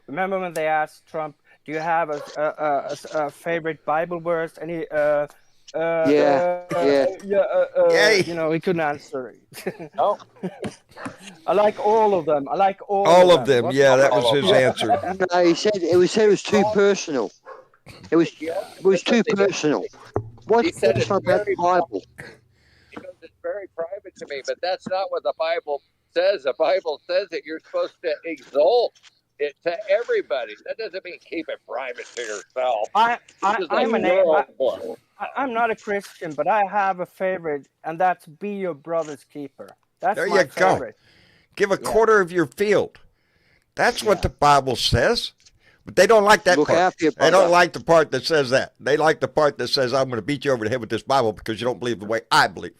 Remember when they asked Trump, "Do you have a favorite Bible verse?" And he, you know, he couldn't answer it. No. I like all of them. I like all of them. Yeah, that was his answer. No, he said it was too personal. It was too personal. What's about the Bible? Because it's very private to me, but that's not what the Bible says. The Bible says that you're supposed to exalt it to everybody. That doesn't mean keep it private to yourself. I'm not a Christian, but I have a favorite, and that's be your brother's keeper. That's there my you go. favorite. Give a quarter of your field. That's what the Bible says. But they don't like that part. They don't like the part that says that. They like the part that says, I'm going to beat you over the head with this Bible because you don't believe the way I believe.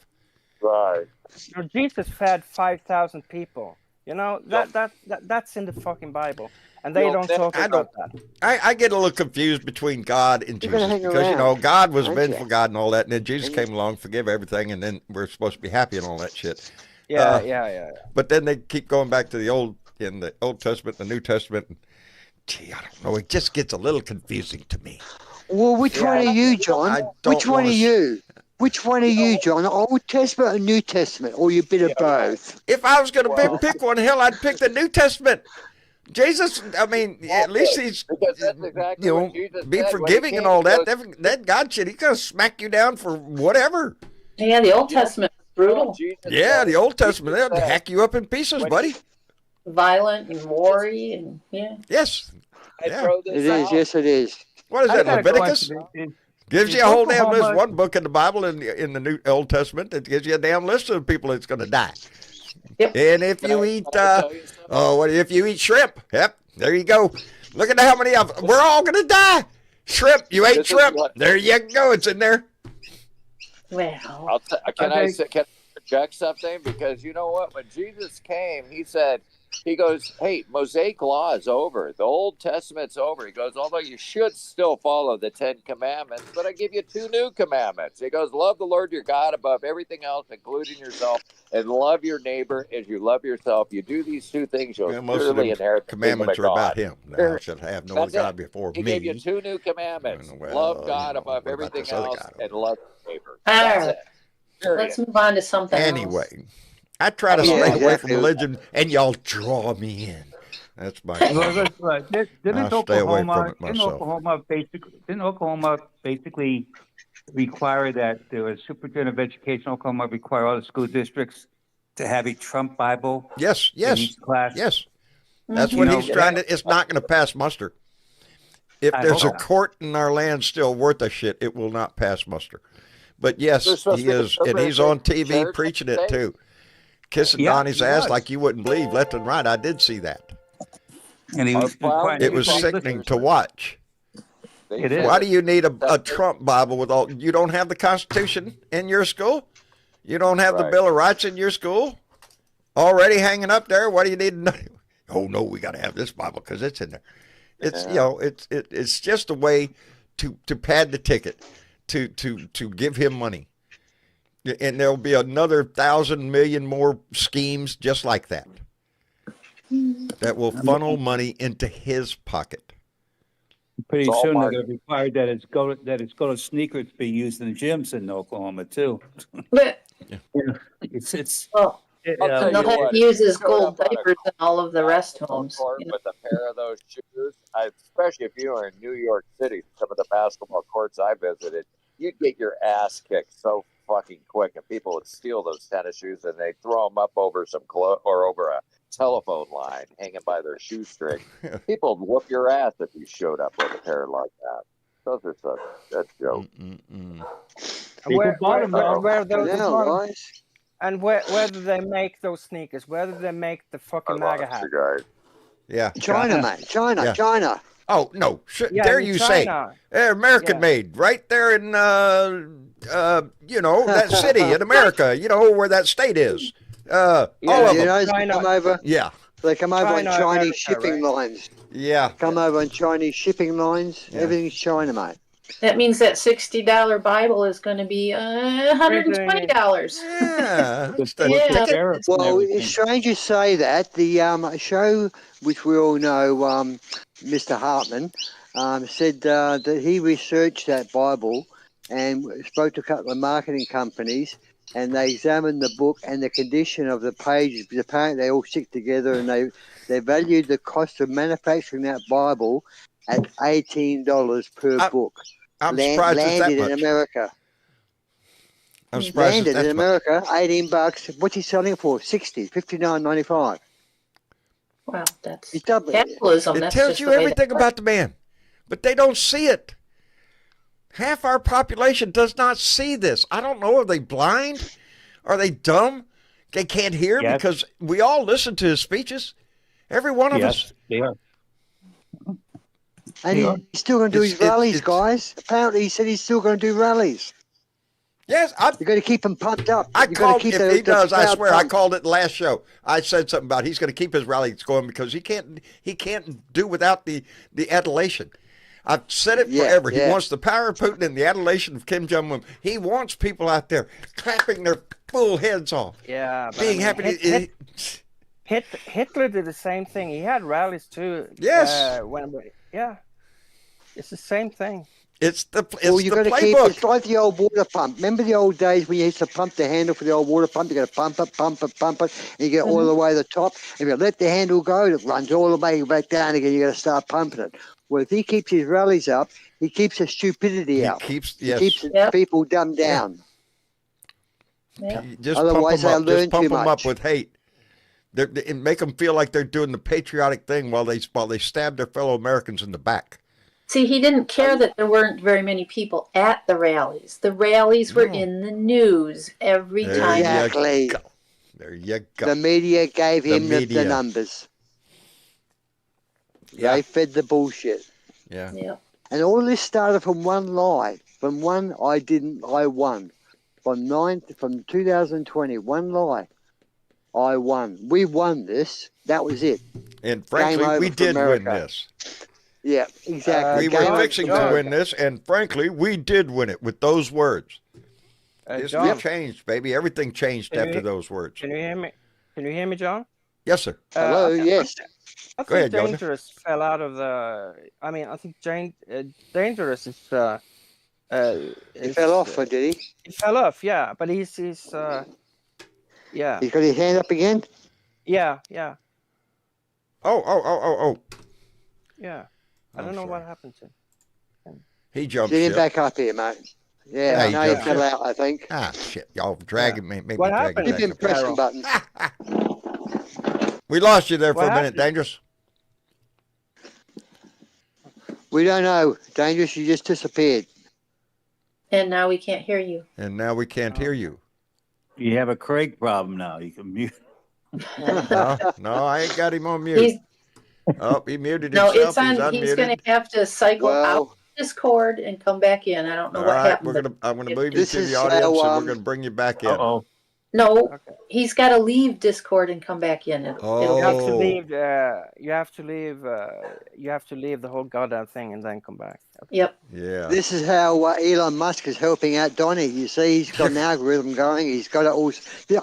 Right. You know, Jesus fed 5,000 people. You know, that's in the fucking Bible. And they don't talk about that. I get a little confused between God and Jesus because, you know, God was vengeful God and all that. And then Jesus came along, forgive everything, and then we're supposed to be happy and all that shit. Yeah. But then they keep going back to the Old Testament, the New Testament. Gee, I don't know. It just gets a little confusing to me. Well, which one are you, John? Which one are you? Which one are you, John? Old Testament or New Testament? Or you bit of both? If I was going to pick one, hell, I'd pick the New Testament. Jesus, I mean, at least he's, be forgiving and all that. That God shit, he's going to smack you down for whatever. Yeah, the Old Testament is brutal. Yeah, the Old Testament, they'll hack you up in pieces, buddy. Violent and gory and Yes. Yeah. It is. Yes, it is. What is that, Leviticus? Gives you a whole damn list. One book in the Bible in the New Old Testament that gives you a damn list of the people that's going to die. Yep. And if you eat, if you eat shrimp, there you go. Look at how many of them. We're all going to die. Shrimp, you ate shrimp. There you go. It's in there. Well, can I project something? Because you know what? When Jesus came, he goes, hey, Mosaic law is over. The Old Testament's over. He goes, although you should still follow the 10 commandments, but I give you 2 new commandments. He goes, love the Lord your God above everything else, including yourself, and love your neighbor as you love yourself. You do these 2 things, you'll surely inherit the commandments are about him. Thou shalt have no other God before me. He gave you 2 new commandments. Love God above everything else and love your neighbor. All right. Let's move on to something else. Anyway. I try to stay away from religion, and y'all draw me in. That's my. Well, didn't I'll stay away from Oklahoma, it myself. didn't Oklahoma basically require that the superintendent of education, Oklahoma, require all the school districts to have a Trump Bible Yes, in yes, each class? yes. That's Mhm. what You he's know, trying to. It's not going to pass muster. If I there's a hope not. court in our land still worth a shit, it will not pass muster. But yes, There's supposed he to be is, and he's on TV church preaching it today? too, kissing Yeah, Donnie's he ass was. like you wouldn't believe, left and right. I did see that. And he was requiring It was everybody- sickening to watch. It is. Why do you need a Trump Bible with all? You don't have the Constitution in your school. You don't have the Right. Bill of Rights in your school. Already hanging up there. What do you need to know? Oh no, we got to have this Bible because it's in there. It's it's just a way to pad the ticket, to give him money, and there'll be another 1,000 million more schemes just like that that will funnel money into his pocket. Pretty It's all soon they're marketing. going to require that it's going to sneakers be used in the gyms in Oklahoma too. But It's well, I'll tell they'll you have what, to use his showed gold up on a diapers in all of the rest basketball homes. court You know? with a pair of those shoes, especially if you were in New York City, some of the basketball courts I visited, you'd get your ass kicked so fucking quick, and people would steal those tennis shoes and they throw them up over some or over a telephone line hanging by their shoestring. People would whoop your ass if you showed up with a pair like that. Those are such that's joke. Where those Yeah, guys. and where do they make those sneakers? Where do they make the fucking MAGA hat? Guys. Yeah. China, mate. China, Yeah. China. Oh no! Yeah, Dare in you say? China. They're American Yeah. made, right there in that city in America. You know where that state is. All You of them. know, they China. come over. Yeah, They come over China, on Chinese America, shipping right? lines. yeah. Come over on Chinese shipping lines. Yeah. Everything's China, mate. That means that $60 Bible is going to be $120. Yeah. With The Yeah. ticket. tariffs and Well, everything. it's strange you say that. The show, which we all know, Mr. Hartman, said that he researched that Bible and spoke to a couple of marketing companies, and they examined the book and the condition of the pages. Because apparently they all stick together, and they valued the cost of manufacturing that Bible at $18 per book. I'm surprised it's that landed in much. America. I'm surprised it's Landed in that much. America, $18. What's he selling it for? $59.95. Wow, that's He's double. capitalism. It That's tells just you the way everything that about the man, but they don't see it. Half our population does not see this. I don't know. Are they blind? Are they dumb? They can't hear Yes. because we all listen to his speeches. Every one of us. Yes, they are. And Yeah. he's still going to do his It's- rallies, it's- guys. Apparently, he said he's still going to do rallies. Yes, You've got to keep them pumped up. I You've got to called. keep If the, he the does, I crowd swear, I pumped. called it the last show. I said something about he's going to keep his rallies going because he can't do without the adulation. I've said it Yeah, forever. He yeah. wants the power of Putin and the adulation of Kim Jong-un. He wants people out there clapping their full heads off, Yeah, but being I mean, happy. Hitler did the same thing. He had rallies too. Yes. It's the same thing. It's the Well, you've got to keep. playbook. It's like the old water pump. Remember the old days when you used to pump the handle for the old water pump? You got to pump it, and you get all the way to the top. If you let the handle go, it runs all the way back down again. You got to start pumping it. Well, if he keeps his rallies up, he keeps the stupidity He up. keeps He yes. keeps Yep. people dumbed down. Yeah. Just Otherwise, pump them they'll up. learn Just pump too them up much. with hate. And make them feel like they're doing the patriotic thing while they stab their fellow Americans in the back. See, he didn't care that there weren't very many people at the rallies. The rallies were No. in the news every There time. you Exactly. go. There you go. The media gave The him the media. numbers. Yeah. They fed the bullshit. Yeah. Yep. And all this started from one lie. From one I won. From 2020, one lie. I won. We won this. That was it. And Game frankly, over we for did America. win this. Yeah, exactly. We Game were over fixing for to America. win this, and frankly, we did win it with those words. History John, changed, baby. Everything changed Can after you- those words. can you hear me? Can you hear me, John? Yes, sir. Hello, yes. I Go ahead, think Gardner. Dangerous fell out of the. I mean, I think Dangerous is. He fell off, did he? He fell off, yeah. But he's yeah, He's got his hand up again? yeah. Oh. Yeah. I I'm don't know sorry. what happened to him. He jumped Get him ship. back up here, mate. Yeah, Yeah, he now he jumped fell ship. out, I think. Ah, shit. Y'all dragging me. Make What me drag happened? you Keep him back up. pressing buttons. We lost you there for What a minute, happened? Dangerous. We don't know. Dangerous, you just disappeared. And now we can't hear you. And now we can't hear you. You have a Craig problem now. You can mute. No, I ain't got him on mute. He's Oh, he muted no, himself. it's on. He's going unmuted. to have to cycle out Well, Discord and come back in. I don't know All what right, happened. I'm gonna move you This to is the audience, how, and we're gonna bring you back in. Uh-oh. No, Okay. he's got to leave Discord and come back in. It'll You have fix to Oh. leave. You have to leave. You have to leave the whole goddamn thing and then come back. Okay. Yep. Yeah. this is how Elon Musk is helping out Donny. You see, he's got an algorithm going. He's got it all.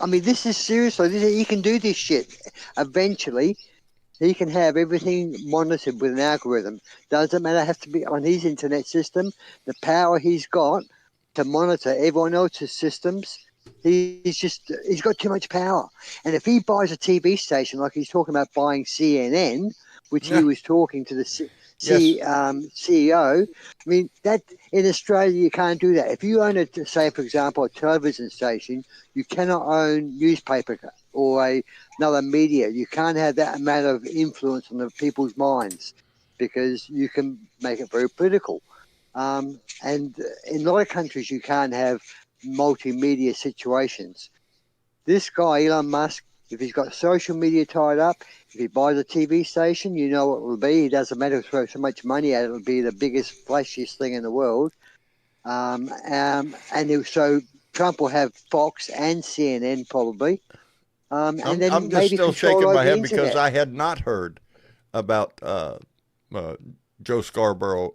I mean, this is seriously. He can do this shit. Eventually, he can have everything monitored with an algorithm. Doesn't matter. Have to be on his internet system. The power he's got to monitor everyone else's systems. He's got too much power. And if he buys a TV station, like he's talking about buying CNN, which Yeah. he was talking to the Yes. CEO. I mean, that in Australia you can't do that. If you own say for example a television station, you cannot own newspaper or another media. You can't have that amount of influence on the people's minds because you can make it very political. And in a lot of countries you can't have multimedia situations. This guy Elon Musk, if he's got social media tied up, if he buys a TV station, you know what it will be. It doesn't matter if throw so much money at it, it'll be the biggest, flashiest thing in the world. So Trump will have Fox and CNN probably. And then I'm just maybe still control shaking over my the head because internet. I had not heard about Joe Scarborough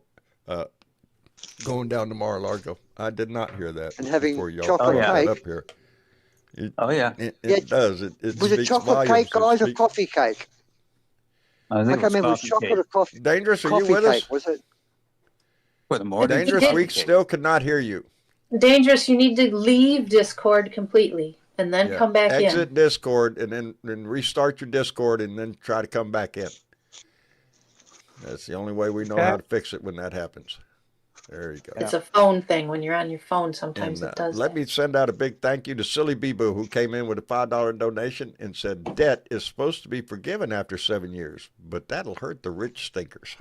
going down to Mar-a-Lago. I did not hear that And having before y'all chocolate brought that cake. up here. Oh, yeah. It Yeah. does. It Was it speaks chocolate volumes. cake, guys, or It coffee cake? I I think can't remember. It was coffee chocolate cake. or coffee? Dangerous, are you Coffee with cake, us? was it? For the morning. Dangerous, did- we still could not hear you. Dangerous. You need to leave Discord completely and then Yeah. come back Exit in. Discord and then restart your Discord and then try to come back in. That's the only way we know Okay. how to fix it when that happens. There you go. It's a phone thing. When you're on your phone, sometimes And it does. let me send out a big thank you to Silly Bee-Boo, who came in with a $5 donation and said debt is supposed to be forgiven after 7 years, but that'll hurt the rich stinkers.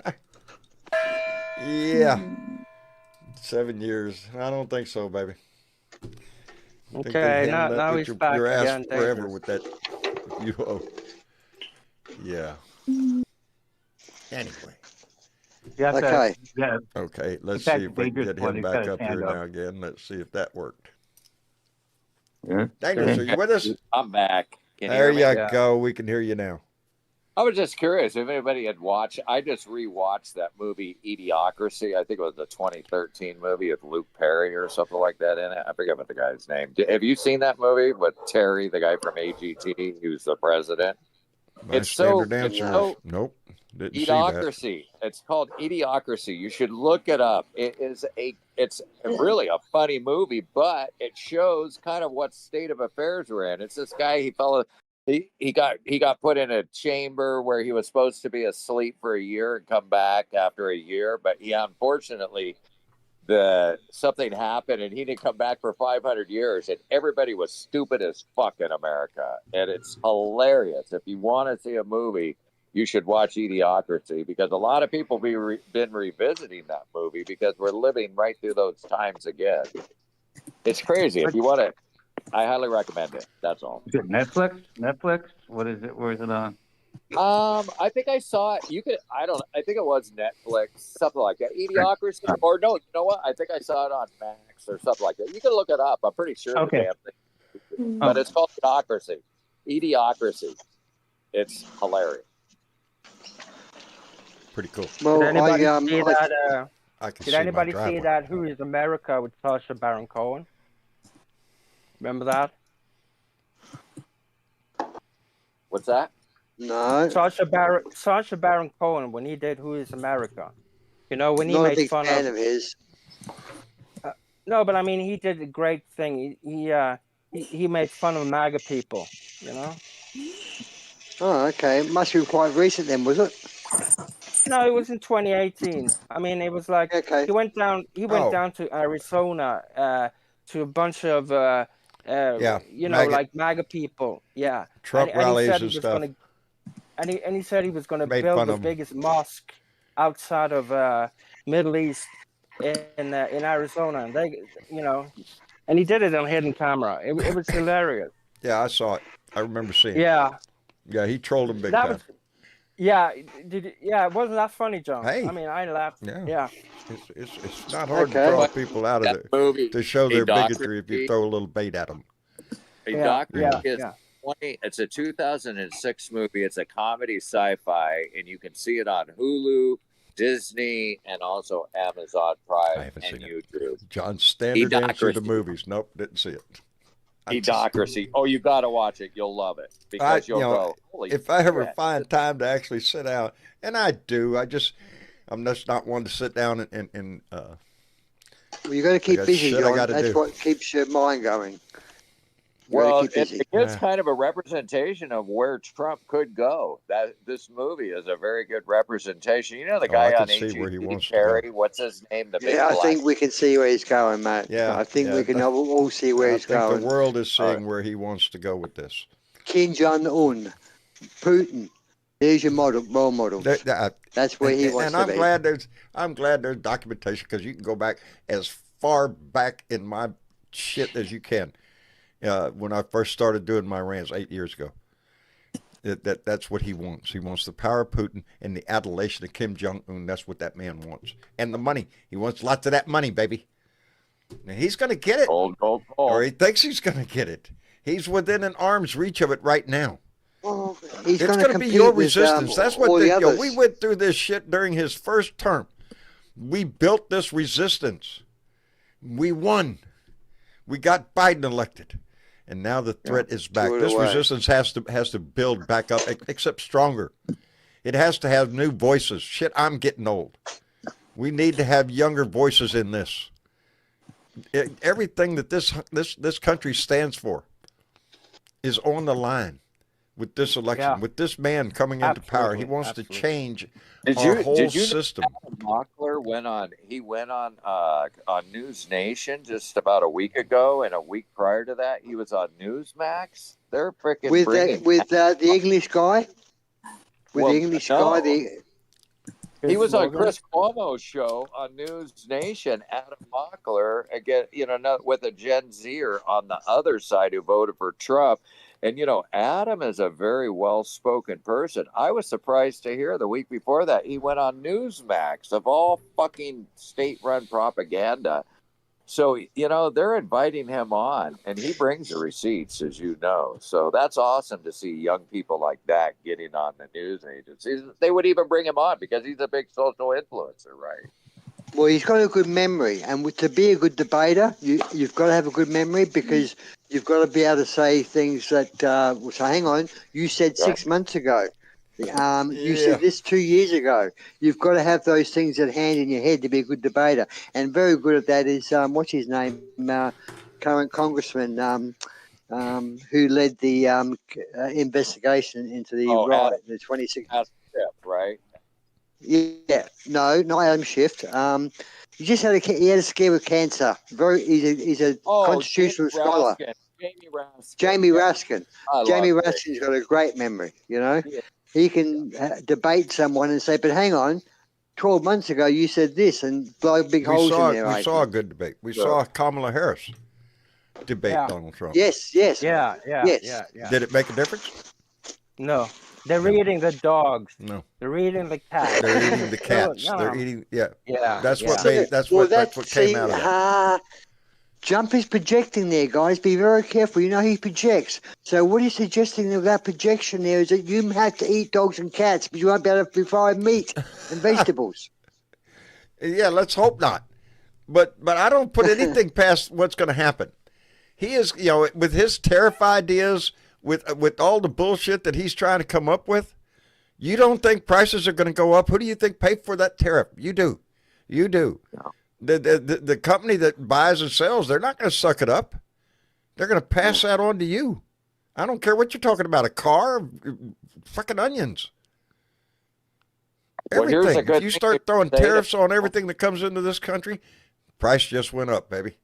Yeah. 7 years. I don't think so, baby. I think they Okay, handle that now with he's back your ass again, forever Dangerous. with that. If you owe. Yeah. Anyway. You have Okay. To, yeah. Okay, let's fact, see if we can Dangerous get one, him he's back got his up here hand up. now again. Let's see if that worked. Yeah. Dangerous, are you with us? I'm back. Can you There hear me? you go. We can hear you now. I was just curious if anybody had watched. I just rewatched that movie Idiocracy. I think it was the 2013 movie with Luke Perry or something like that in it. I forget what the guy's name. Have you seen that movie with Terry, the guy from AGT, who's the president? My It's standard so- answer it's so- is nope. Didn't see that. Idiocracy. It's called Idiocracy. You should look it up. It's really a funny movie, but it shows kind of what state of affairs we're in. It's this guy, he got put in a chamber where he was supposed to be asleep for a year and come back after a year, but he unfortunately something happened and he didn't come back for 500 years, and everybody was stupid as fuck in America, and it's hilarious. If you want to see a movie, you should watch Idiocracy, because a lot of people been revisiting that movie because we're living right through those times again. It's crazy. If you want to, I highly recommend it. That's all. Is it Netflix? Netflix? What is it? Where is it on? I think I saw it. I think it was Netflix, something like that. Idiocracy, or no, you know what? I think I saw it on Max or something like that. You can look it up. I'm pretty sure. Okay. The damn thing. But it's called Idiocracy. It's hilarious. Pretty cool. Well, Did anybody see I, that? I can Did see my anybody see driveway. that? Who is America with Sasha Baron Cohen? Remember that? What's that? no, Sasha Baron Cohen, when he did Who is America? You know, when he not a made big fun fan of. of his. No, but I mean, he did a great thing. He made fun of MAGA people. You know. Oh, okay. It must be quite recent then, was it? No, it was in 2018. I mean, it was like Okay. he went down Oh. down to Arizona to a bunch of like MAGA people. Yeah. Trump and he rallies said he and was stuff. gonna and he said he was gonna Made build fun the of him. biggest mosque outside of Middle East in Arizona, and they, and he did it on hidden camera. It was hilarious. Yeah, I saw it. I remember seeing it. Yeah. Yeah, he trolled him big That time. was. Yeah, wasn't that funny, John? Hey. I mean, I laughed. Yeah. It's not hard to Okay. draw people out of it movie, to show their Idiocracy. bigotry if you throw a little bait at them. It's a 2006 movie. It's a comedy sci-fi, and you can see it on Hulu, Disney, and also Amazon I Prime haven't and seen it. YouTube. John's standard answer to Idiocracy. movies. Nope, didn't see it. Idiocracy. Oh, you got to watch it. You'll love it because you'll go, holy if I ever shit. find time to actually sit down, and I do, I'm just not one to sit down and Well, you got to keep got busy, shit I John. gotta That's do. what keeps your mind going. You Well, gotta keep busy. it gives kind of a representation of where Trump could go. That this movie is a very good representation. You know the guy I can on see where he HGTV, wants to Carey, what's his name? The big Yeah, I black- think we can see where he's going, mate. Yeah, I think yeah. we can all see where I he's think going. the world is seeing where he wants to go with this. Kim Jong-un, Putin. There's your role model. That's where he wants and to be. I'm glad there's documentation because you can go back as far back in my shit as you can. When I first started doing my rants 8 years ago, that's what he wants. He wants the power of Putin and the adulation of Kim Jong-un. That's what that man wants, and the money. He wants lots of that money, baby. Now, he's going to get it, Gold. or he thinks he's going to get it. He's within an arm's reach of it right now. Well, he's It's going going to be your with, resistance. That's what all the others. we went through this shit during his first term. We built this resistance. We won. We got Biden elected, and now the threat is back. threw it This away. resistance has to build back up, except stronger. It has to have new voices. Shit, I'm getting old. We need to have younger voices in this. Everything that this country stands for is on the line with this election, Yeah. with this man coming into power. He Absolutely, wants absolutely. to change Did our you whole know system. Adam Mockler went on News Nation just about a week ago, and a week prior to that, he was on Newsmax. They're freaking with bringing the English guy. With Well, the English no. guy, He was on Morgan. Chris Cuomo's show on News Nation. Adam Mockler, again, with a Gen Zer on the other side who voted for Trump. And, Adam is a very well-spoken person. I was surprised to hear the week before that he went on Newsmax of all fucking state-run propaganda. So, they're inviting him on, and he brings the receipts, as you know. So that's awesome to see young people like that getting on the news agencies. They would even bring him on because he's a big social influencer, right? well, he's got a good memory, and to be a good debater, you've got to have a good memory because you've got to be able to say things that. So hang on, you said 6 months ago. You said this 2 years ago. You've got to have those things at hand in your head to be a good debater. And very good at that is, what's his name? Current congressman who led the investigation into the riot, the 26. Right? Yeah, no, not Adam Schiff. He just had a scare with cancer. He's a constitutional scholar. Jamie Raskin. Jamie Raskin. I love Jamie him. Raskin's got a great memory, Yeah. He can debate someone and say, but hang on, 12 months ago you said this and blow big holes in there. We saw a good debate. We saw Kamala Harris debate Donald Trump. Yes. Yeah. Did it make a difference? No, they're eating the dogs. No. They're eating the cats. They're eating the cats. No. They're eating, Yeah. That's what yeah. made. That's what came out of that. Jump is projecting there, guys. Be very careful. You know he projects. So what he's suggesting with that projection there is that you have to eat dogs and cats, but you won't be able to provide meat and vegetables. Yeah, let's hope not. But I don't put anything past what's going to happen. He is, with his tariff ideas, with all the bullshit that he's trying to come up with, you don't think prices are going to go up? Who do you think paid for that tariff? You do. No. The company that buys and sells, they're not going to suck it up. They're going to pass that on to you. I don't care what you're talking about. A car, fucking onions. Well, here's a Everything. good If you thing start throwing to say tariffs that- on everything that comes into this country, price just went up, baby.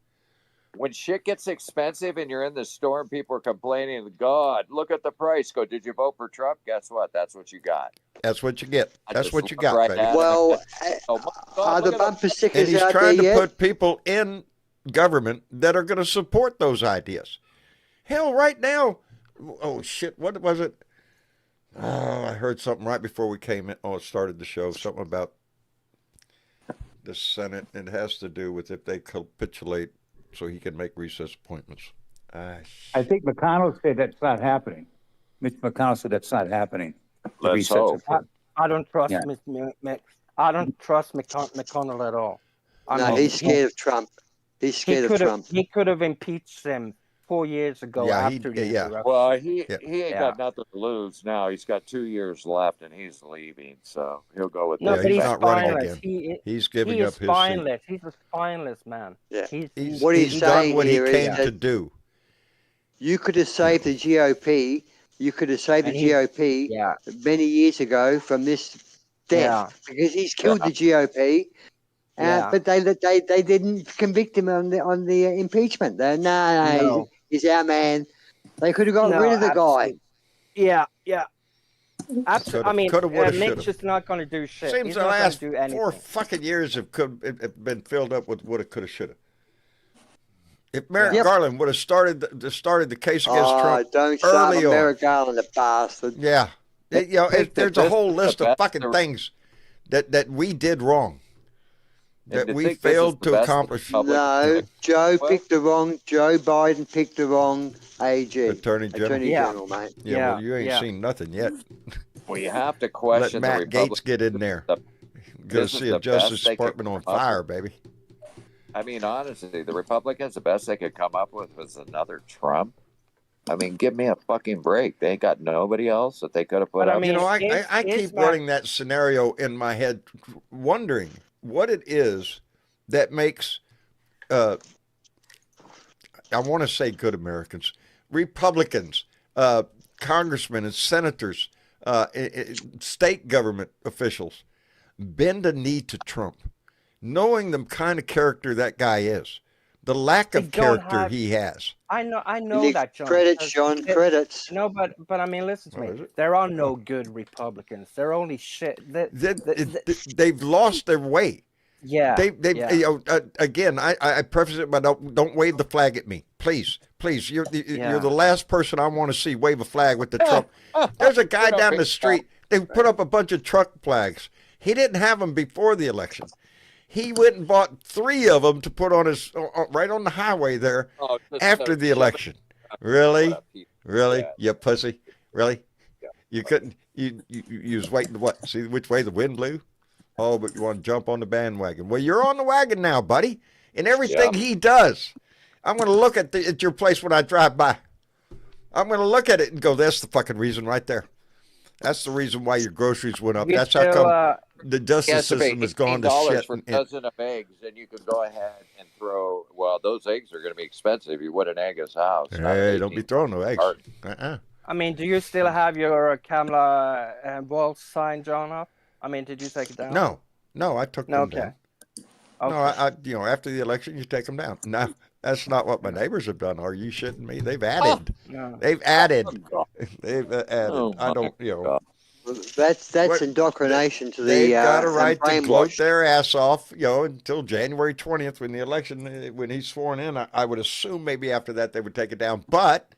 When shit gets expensive and you're in the store and people are complaining, God, look at the price. Go, did you vote for Trump? Guess what? That's what you got. That's what you get. I That's just what you look got, right baby. at him Well, and say, oh, my God, are the look at bumper And stickers he's out trying there to yet? put people in government that are going to support those ideas. Hell, right now, oh shit, what was it? Oh, I heard something right before we came in. Oh, it started the show. Something about the Senate. It has to do with if they capitulate so he can make recess appointments. I think McConnell said that's not happening. Mitch McConnell said that's not happening. The Let's recess hope. appointment. I don't trust Yeah. I don't trust McConnell at all. I No, mean, he's scared of Trump. He's scared of Trump. He could have impeached him 4 years ago Yeah, after the insurrection. Well, he Yeah. ain't got nothing to lose now. He's got 2 years left, and he's leaving, so he'll go with No, Yeah, but that. he's he's not running spineless. again. He's giving He up is his seat. spineless. He's a spineless man. Yeah. He's, What he's he's done saying what he here is came that- to do. You could have saved the GOP. You could have saved the And he- GOP Yeah. many years ago from this death because he's killed the GOP. Yeah. But they didn't convict him on the impeachment. No. He's our man. They could have got rid of the guy. Yeah, yeah. Absolutely. I mean, coulda, woulda, Mitch shoulda. is not going to do shit. Seems He's the not going last to do anything. 4 fucking years have been filled up with woulda, coulda, shoulda. If Merrick Yep. Garland would have started the case against Trump Don't start early with on, Merrick Garland, the bastard. yeah, there's a whole list of fucking things that we did wrong, that to we think this is failed the to best accomplish. No, Joe Biden picked the wrong AG. Attorney General. Yeah. General, mate. Yeah, well, you ain't yeah. seen nothing yet. We have to Let question the Matt Gaetz Republicans. get in there. The- Gonna this is see a the Justice best they could Department on come up fire, with. baby. I mean, honestly, the Republicans, the best they could come up with was another Trump. I mean, give me a fucking break. They ain't got nobody else that they could have put But I up. mean, I is keep Matt- running that scenario in my head, wondering what it is that makes, I want to say good Americans, Republicans, congressmen and senators, state government officials, bend a knee to Trump, knowing the kind of character that guy is, the lack of They don't character have- he has. I know Give that, John. Credits, because John, it- credits. No, but I mean, listen to Oh, is me. it? There are no good Republicans. They're only shit. They've lost their way. Yeah. They you know, again, I preface it by don't wave the flag at me, please. You're Yeah. the last person I want to see wave a flag with the Trump. There's a guy down the street. They put up a bunch of truck flags. He didn't have them before the election. He went and bought 3 of them to put on his right on the highway there Oh, just after the shove it election. Really, up, people. really, Yeah. you pussy, really? Yeah. You couldn't. You was waiting to what? See which way the wind blew? Oh, but you want to jump on the bandwagon. Well, you're on the wagon now, buddy. And everything he does, I'm going to look at your place when I drive by. I'm going to look at it and go, that's the fucking reason right there. That's the reason why your groceries went up. We That's how still, come the Yeah, justice so system has gone to $18 shit. for a dozen of eggs, and you could go ahead and throw. Well, those eggs are going to be expensive. You would an egg as a house. not Hey, don't be 18. throwing no eggs. Art. I mean, do you still have your Kamala Walsh sign, John, up? I mean, did you take it down? No, I took No, them down. okay. No, I after the election, you take them down. No, that's not what my neighbors have done. Are you shitting me? They've added. No. They've added. God. They've added. Oh, I don't, my God. That's What- indoctrination to the They've got a and right to gloat brainwash. their ass off, until January 20th when the election, when he's sworn in. I would assume maybe after that they would take it down. But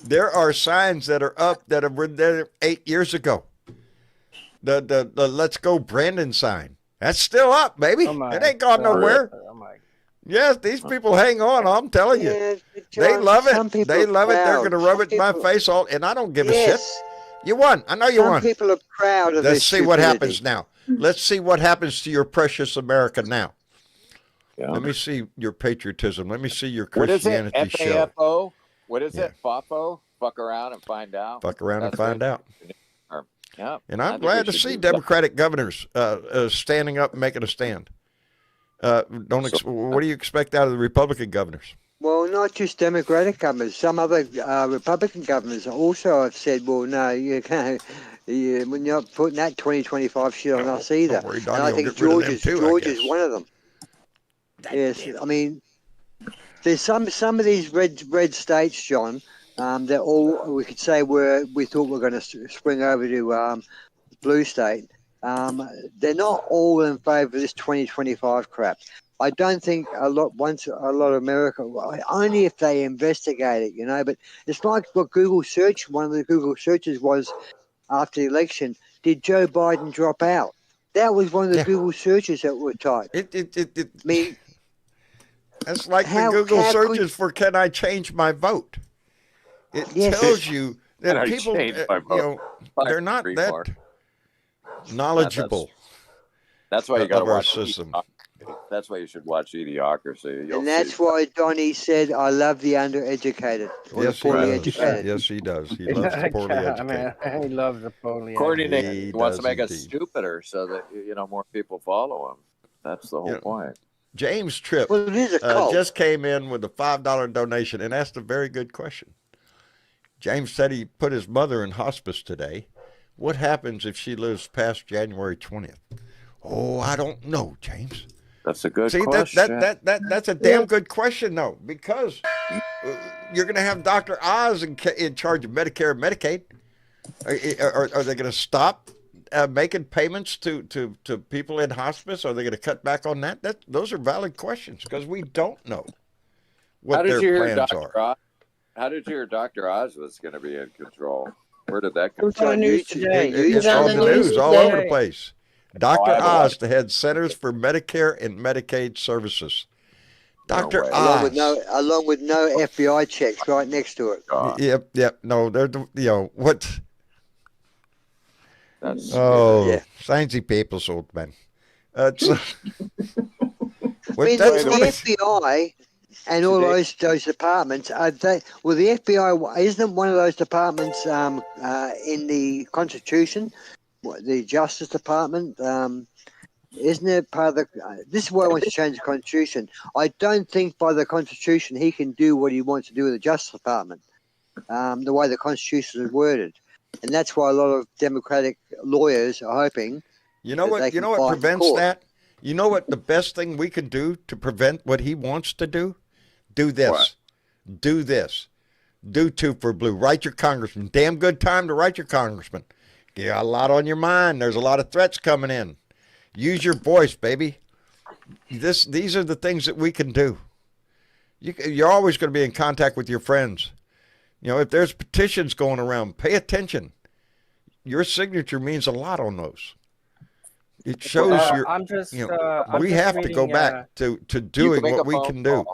there are signs that are up that have been there 8 years ago. The Let's Go Brandon sign. That's still up, baby. Oh my It ain't gone God. nowhere. Oh my. Yes, these people hang on. I'm telling you. Yeah, They John, love some it. people They are love it. They're proud. going to rub Some it in my people- face all, and I don't give a shit. Yes. You won. I know you Some won. people are proud of Let's this see what stupidity. happens now. Let's see what happens to your precious America now. Yeah. Let me see your patriotism. Let me see your What is it? Christianity show. FAFO? What is Yeah. it? FAFO? Fuck around and find out. Fuck around and That's find it. out. Yeah. And I I'm think glad we to should see do that. Democratic governors standing up and making a stand. What do you expect out of the Republican governors? Well, not just Democratic governments. Some other Republican governments also have said, well, no, you can't. We're not putting that 2025 shit on us either. Don't worry, And Donnie, I you'll think get rid of them too, I George guess. is one of them. Yes, I mean, there's some of these red states, John, that all we could say we thought we were going to swing over to blue state. They're not all in favour of this 2025 crap. I don't think a lot of America, only if they investigate it, you know. But it's like what Google search. One of the Google searches was after the election: did Joe Biden drop out? That was one of the Google searches that were typed. I mean, that's like the Google searches for "Can I change my vote?" It tells you that people, they're not that knowledgeable. That's why you got to our watch system. That's why you should watch Idiocracy. And that's why Donnie said, "I love the undereducated or Yes, the poorly he does. educated." Yes, he does. He loves the poorly educated. I mean, he loves the poorly According to educated. he wants to make us indeed. stupider so that more people follow him. That's the whole point. James Tripp Well, it is a cult. just came in with a $5 donation and asked a very good question. James said he put his mother in hospice today. What happens if she lives past January 20th? Oh, I don't know, James. That's a good See, question. that's a damn good question, though, because you're going to have Dr. Oz in charge of Medicare and Medicaid. Are they going to stop making payments to people in hospice? Are they going to cut back on that? Those are valid questions because we don't know what their plans are. How did you hear Dr. Oz was going to be in control? Where did that come It was on the from? news today. It's on on the the news news all today. over the place. Dr. I Oz, the head Centers for Medicare and Medicaid Services. Dr. way. Oz. along with no FBI checks right next to it. Yep. No, they're what? That's fancy people's old man. I mean, the FBI and all those departments the FBI isn't one of those departments in the Constitution, the Justice Department. Isn't it part of the? This is why I want to change the Constitution. I don't think by the Constitution he can do what he wants to do with the Justice Department. The way the Constitution is worded, and that's why a lot of Democratic lawyers are hoping. You know what? You know what prevents that? You know what the best thing we can do to prevent what he wants to do? Do this. What? Do this. Do 2 for Blue. Write your congressman. Damn good time to write your congressman. You got a lot on your mind. There's a lot of threats coming in. Use your voice, baby. These are the things that we can do. You're always going to be in contact with your friends. If there's petitions going around, pay attention. Your signature means a lot on those. It shows we have to go back to doing what we can do.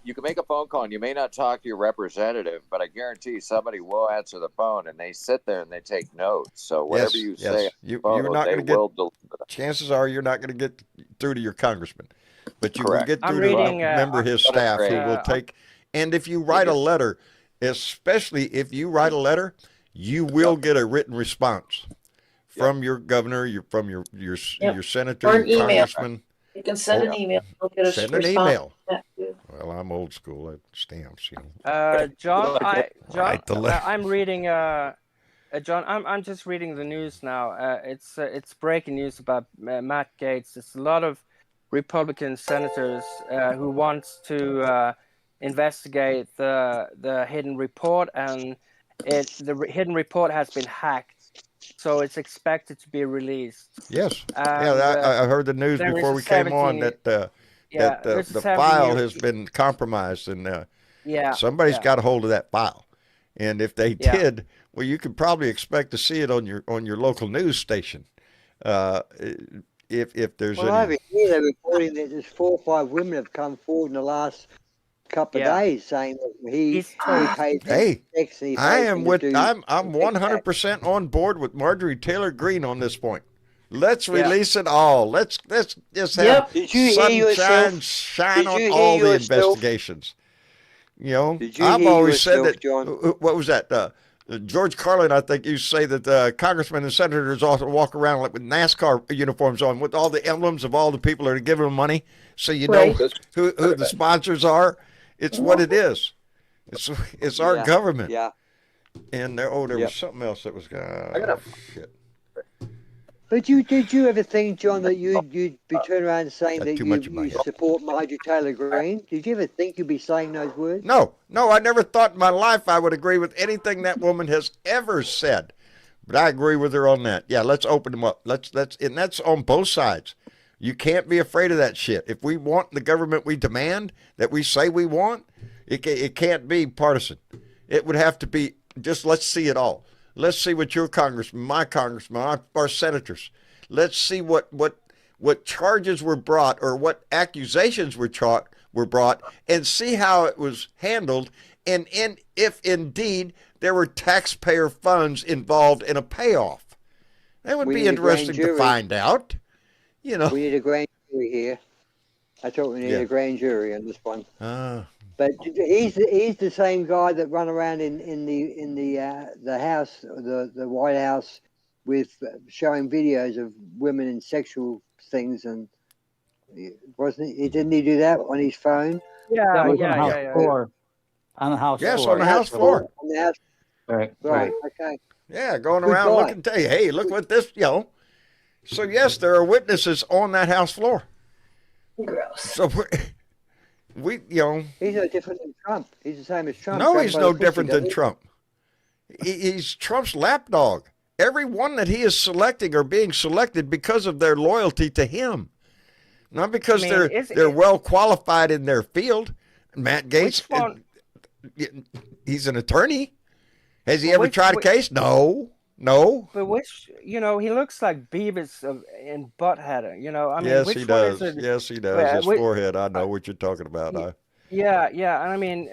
You can make a phone call and you may not talk to your representative, but I guarantee somebody will answer the phone and they sit there and they take notes. So whatever you say, you're not going to get. Chances are you're not going to get through to your congressman, but you will get through to a member of his staff who will take. And if you write a letter, especially if you write a letter, you will get a written response from your governor, from your senator, or an your email. congressman. You can send an email. You'll get a Send an response. email. Well, I'm old school. I stamps, John, Write the letter. I'm reading. John, I'm just reading the news now. It's breaking news about Matt Gaetz. There's a lot of Republican senators who wants to investigate the hidden report, and the hidden report has been hacked. So it's expected to be released. Yes. I heard the news before we came on that the file has been compromised, and somebody's got a hold of that file. And if they did, well, you could probably expect to see it on your local news station. If there's over here they're reporting that there's 4 or 5 women have come forward in the last couple of days saying that he paid. Hey, I'm 100% on board with Marjorie Taylor Greene on this point. Let's release it all. Let's just have sunshine shine on all the investigations. I've always said that. John? What was that? George Carlin, I think, used to say that congressmen and senators ought to walk around with NASCAR uniforms on with all the emblems of all the people that are giving them money, so you know who the sponsors are. It's what it is. It's our Yeah. government. Yeah. And there was something else that was shit. But did you ever think, John, that you'd be turning around saying Got that too much in my you head. support Marjorie Taylor Greene? Did you ever think you'd be saying those words? No, I never thought in my life I would agree with anything that woman has ever said. But I agree with her on that. Yeah, let's open them up. And that's on both sides. You can't be afraid of that shit. If we want the government we demand, that we say we want, it can't be partisan. It would have to be just let's see it all. Let's see what your congressman, my congressman, our senators. Let's see what charges were brought or what accusations were brought, and see how it was handled, and if indeed there were taxpayer funds involved in a payoff. That would be interesting to find out. You know, we need a grand jury here. I thought we need a grand jury on this one. But he's the same guy that run around in the house, the White House, with showing videos of women in sexual things, and wasn't he? Didn't he do that on his phone? Yeah. On the House floor. On the House yes, floor. on the House floor. On the house. Right. Okay. Yeah, going around looking, tell you, hey, look what this, So yes, there are witnesses on that House floor. Gross. So we he's no different than Trump. He's the same as Trump. No, he's no different than Trump. He's Trump's lapdog. Everyone that he is selecting are being selected because of their loyalty to him, not because they're well qualified in their field. Matt Gaetz, he's an attorney. Has he ever tried a case? No. But he looks like Beavis in Butthead. Yes, he does. Yes, he does. His forehead. I know what you're talking about. Yeah. I mean,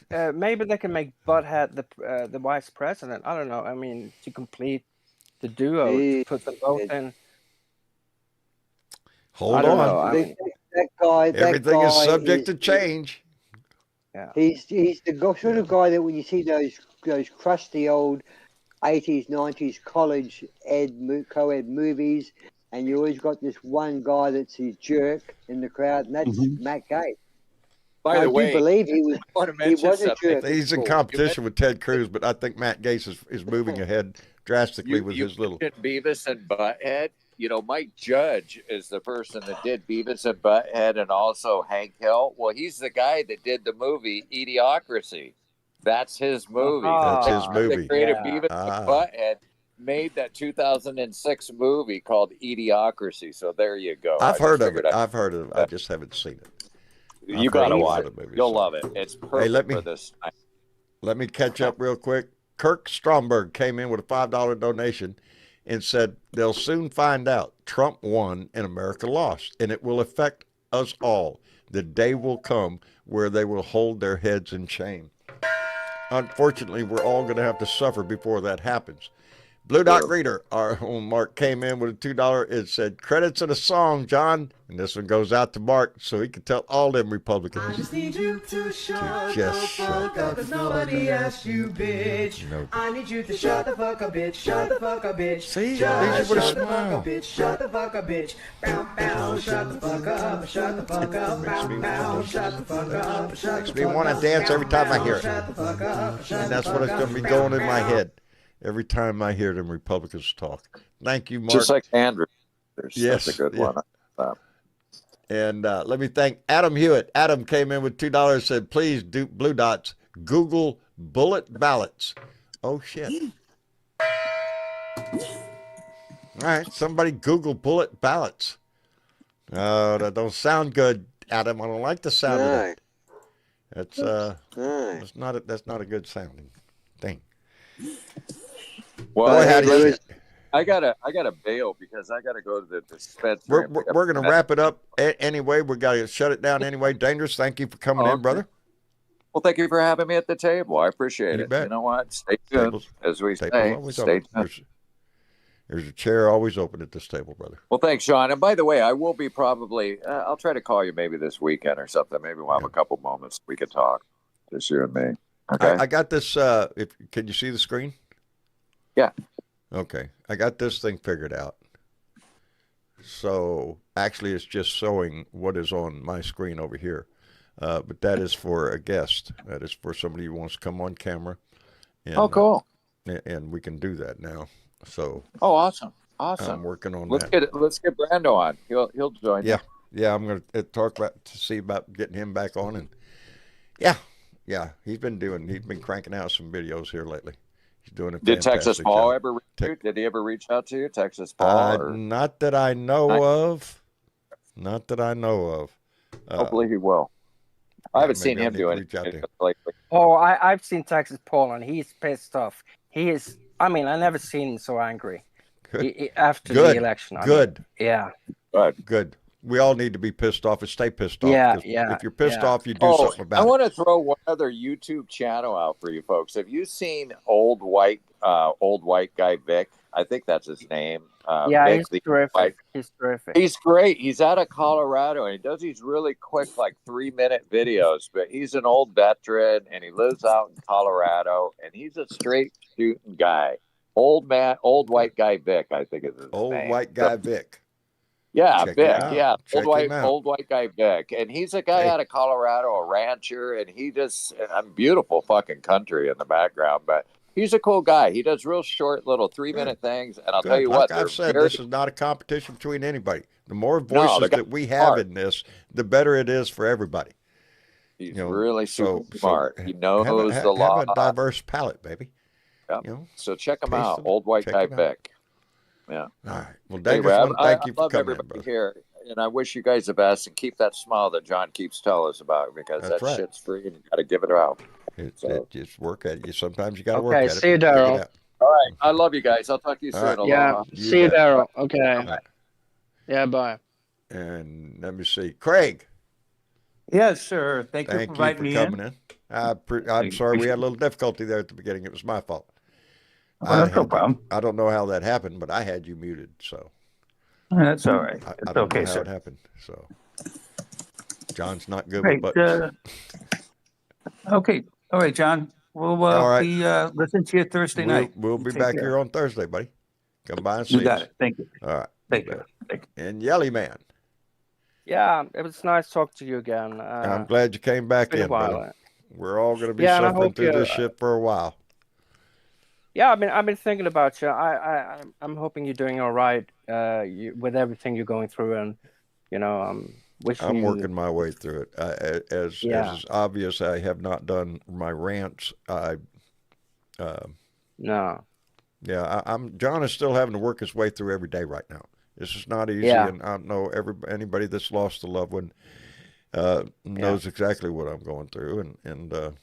maybe they can make Butthead the vice president. I don't know. I mean, to complete the duo, to put them both in. Hold on. That guy. Everything is subject to change. Yeah. He's the sort of guy that when you see those crusty old 80s, 90s college co-ed movies, and you always got this one guy that's a jerk in the crowd, and that's Matt Gaetz. By the way, I do believe he was a jerk. He's in competition with Ted Cruz, but I think Matt Gaetz is moving ahead drastically with his little Beavis and Butthead. Mike Judge is the person that did Beavis and Butthead and also Hank Hill. Well, he's the guy that did the movie Idiocracy. That's his movie. That's his movie. The creative Beavis and Butthead made that 2006 movie called Idiocracy. So there you go. I've heard of it. I just haven't seen it. You got to watch it. You'll love it. It's perfect for this time. Let me catch up real quick. Kirk Stromberg came in with a $5 donation and said they'll soon find out Trump won and America lost, and it will affect us all. The day will come where they will hold their heads in shame. Unfortunately, we're all going to have to suffer before that happens. Blue Dot Reader, our own Mark, came in with a $2. It said, credits of the song, John. And this one goes out to Mark so he can tell all them Republicans. I just need you to shut the fuck up, cause nobody asked you, bitch. I need you to shut the fuck up, bitch. Shut the fuck up, bitch. See? Shut the fuck up, bitch. Shut the fuck up, bitch. Bow, bow, shut the fuck up. Shut the fuck up. Bow, bow, shut the fuck up. Makes me want to dance every time I hear it. And that's what it's going to be going in my head every time I hear them Republicans talk. Thank you, Mark. Just like Andrew. Yes, that's a good one. And let me thank Adam Hewitt. Adam came in with $2, said, please do Blue Dots, Google bullet ballots. Oh, shit. All right, somebody Google bullet ballots. Oh, that don't sound good, Adam. I don't like the sound of that. That's not a good sounding thing. Well, I gotta bail because I gotta go to the dispensary. We're gonna wrap it up anyway. We gotta shut it down anyway. Dangerous. Thank you for coming in, brother. Well, thank you for having me at the table. I appreciate it. Bet. You know what? Stay tuned, as we say. Stay tuned. There's a chair always open at this table, brother. Well, thanks, Sean. And by the way, I will be probably. I'll try to call you maybe this weekend or something. Maybe we'll have a couple moments we can talk, just you and me. Okay. I got this. Can you see the screen? Yeah. Okay. I got this thing figured out. So actually, it's just showing what is on my screen over here. But that is for a guest. That is for somebody who wants to come on camera. And, Oh, cool. And we can do that now. So. Oh, awesome. I'm working on Let's that. Let's get Brando on. He'll join. Yeah, yeah. I'm going to talk to see about getting him back on, and yeah. He's been cranking out some videos here lately. He's doing a fantastic Did Texas Paul job. ever reach you? Did he ever reach out to you, Texas Paul? Not that I know of. Not that I know of. Hopefully he will. I haven't seen him do anything lately. Oh, I've seen Texas Paul, and he's pissed off. He is. I mean, I never seen him so angry. After the election. Good. Yeah. Good. We all need to be pissed off and stay pissed off. Yeah. If you're pissed off, you do something about it. I want to throw one other YouTube channel out for you folks. Have you seen old white guy Vic? I think that's his name. Vic, he's terrific. He's terrific. He's great. He's out of Colorado, and he does these really quick, like 3-minute videos. But he's an old veteran, and he lives out in Colorado, and he's a straight shooting guy. Old white guy Vic, I think is his name. Old white guy Vic. Yeah, Check Vic. Yeah, old white guy Vic, and he's a guy out of Colorado, a rancher, and he just beautiful fucking country in the background, but he's a cool guy. He does real short little 3-minute things, and I'll tell you what, I've said, this is not a competition between anybody. The more voices that we have in this, the better it is for everybody. He's really super smart. He knows the law. Have a diverse palette, baby. Yep. So check him out, old white guy Vic. Yeah. All right. Well, Dave, thank you for coming, everybody here, and I wish you guys the best, and keep that smile that John keeps telling us about, because that shit's free, and you got to give it out. Just work at it. Sometimes you got to work at it. Okay, see you, Daryl. All right. I love you guys. I'll talk to you soon. Right. Yeah. See you, Daryl. Okay. Right. Yeah. Bye. And let me see, Craig. Yes, sir. Thank you for inviting me coming in. I'm sorry we had a little difficulty there at the beginning. It was my fault. That's no problem. I don't know how that happened, but I had you muted, so. That's all right. I don't know how it happened, so. John's not good with buttons. Okay. All right, John. We'll be listening to you Thursday night. We'll be back here on Thursday, buddy. Come by and see us. You got it. Thank you. All right. Thank you. And Yelly Man. Yeah, it was nice talking to you again. I'm glad you came back in, brother. We're all going to be suffering through this shit for a while. Yeah, I've been thinking about you. I'm hoping you're doing all right with everything you're going through, and I'm wishing. I'm working my way through it. As obvious, I have not done my rants. No. Yeah, John is still having to work his way through every day right now. This is not easy, and I know anybody that's lost a loved one knows exactly what I'm going through, and.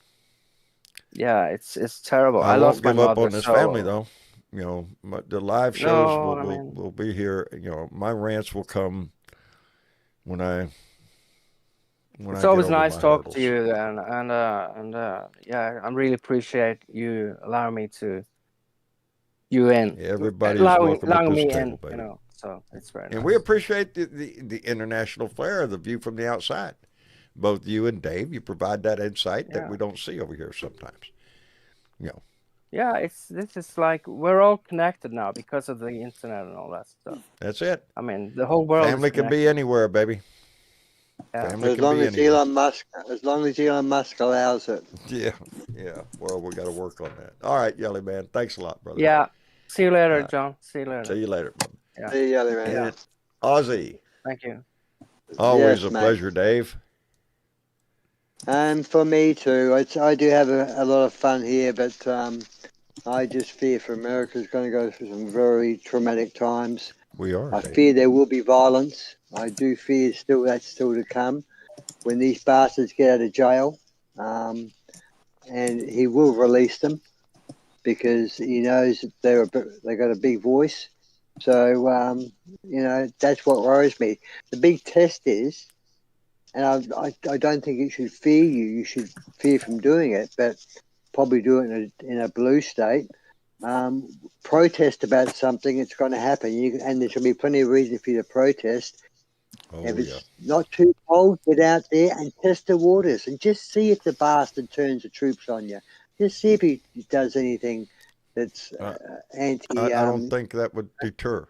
Yeah, it's terrible. I lost won't my give up mother, on this family, though. The live shows will be here. My rants will come when I. It's always nice talking to you, and I really appreciate you allowing me to. Everybody's welcome at this table, baby. So it's very nice. And we appreciate the international flair of the view from the outside. Both you and Dave, you provide that insight that we don't see over here sometimes. Yeah, this is like we're all connected now because of the internet and all that stuff. That's it. The whole world. Family can be anywhere, baby. Yeah. As long as Elon Musk allows it. Yeah. Well, we got to work on that. All right, Yelly Man. Thanks a lot, brother. Yeah. See you later, John. See you later. See you later, brother. Yeah. See you, Yelly Man. Yeah. Ozzy. Thank you. Always a pleasure, Dave. And for me too. I do have a lot of fun here, but I just fear for America's going to go through some very traumatic times. We are. I fear there will be violence. I do fear that's still to come when these bastards get out of jail. And he will release them because he knows that they got a big voice. So, that's what worries me. The big test is, and I don't think it should fear you. You should fear from doing it, but probably do it in a blue state. Protest about something, it's going to happen. And there's going to be plenty of reason for you to protest. If it's not too cold, get out there and test the waters and just see if the bastard turns the troops on you. Just see if he does anything that's anti... I don't think that would deter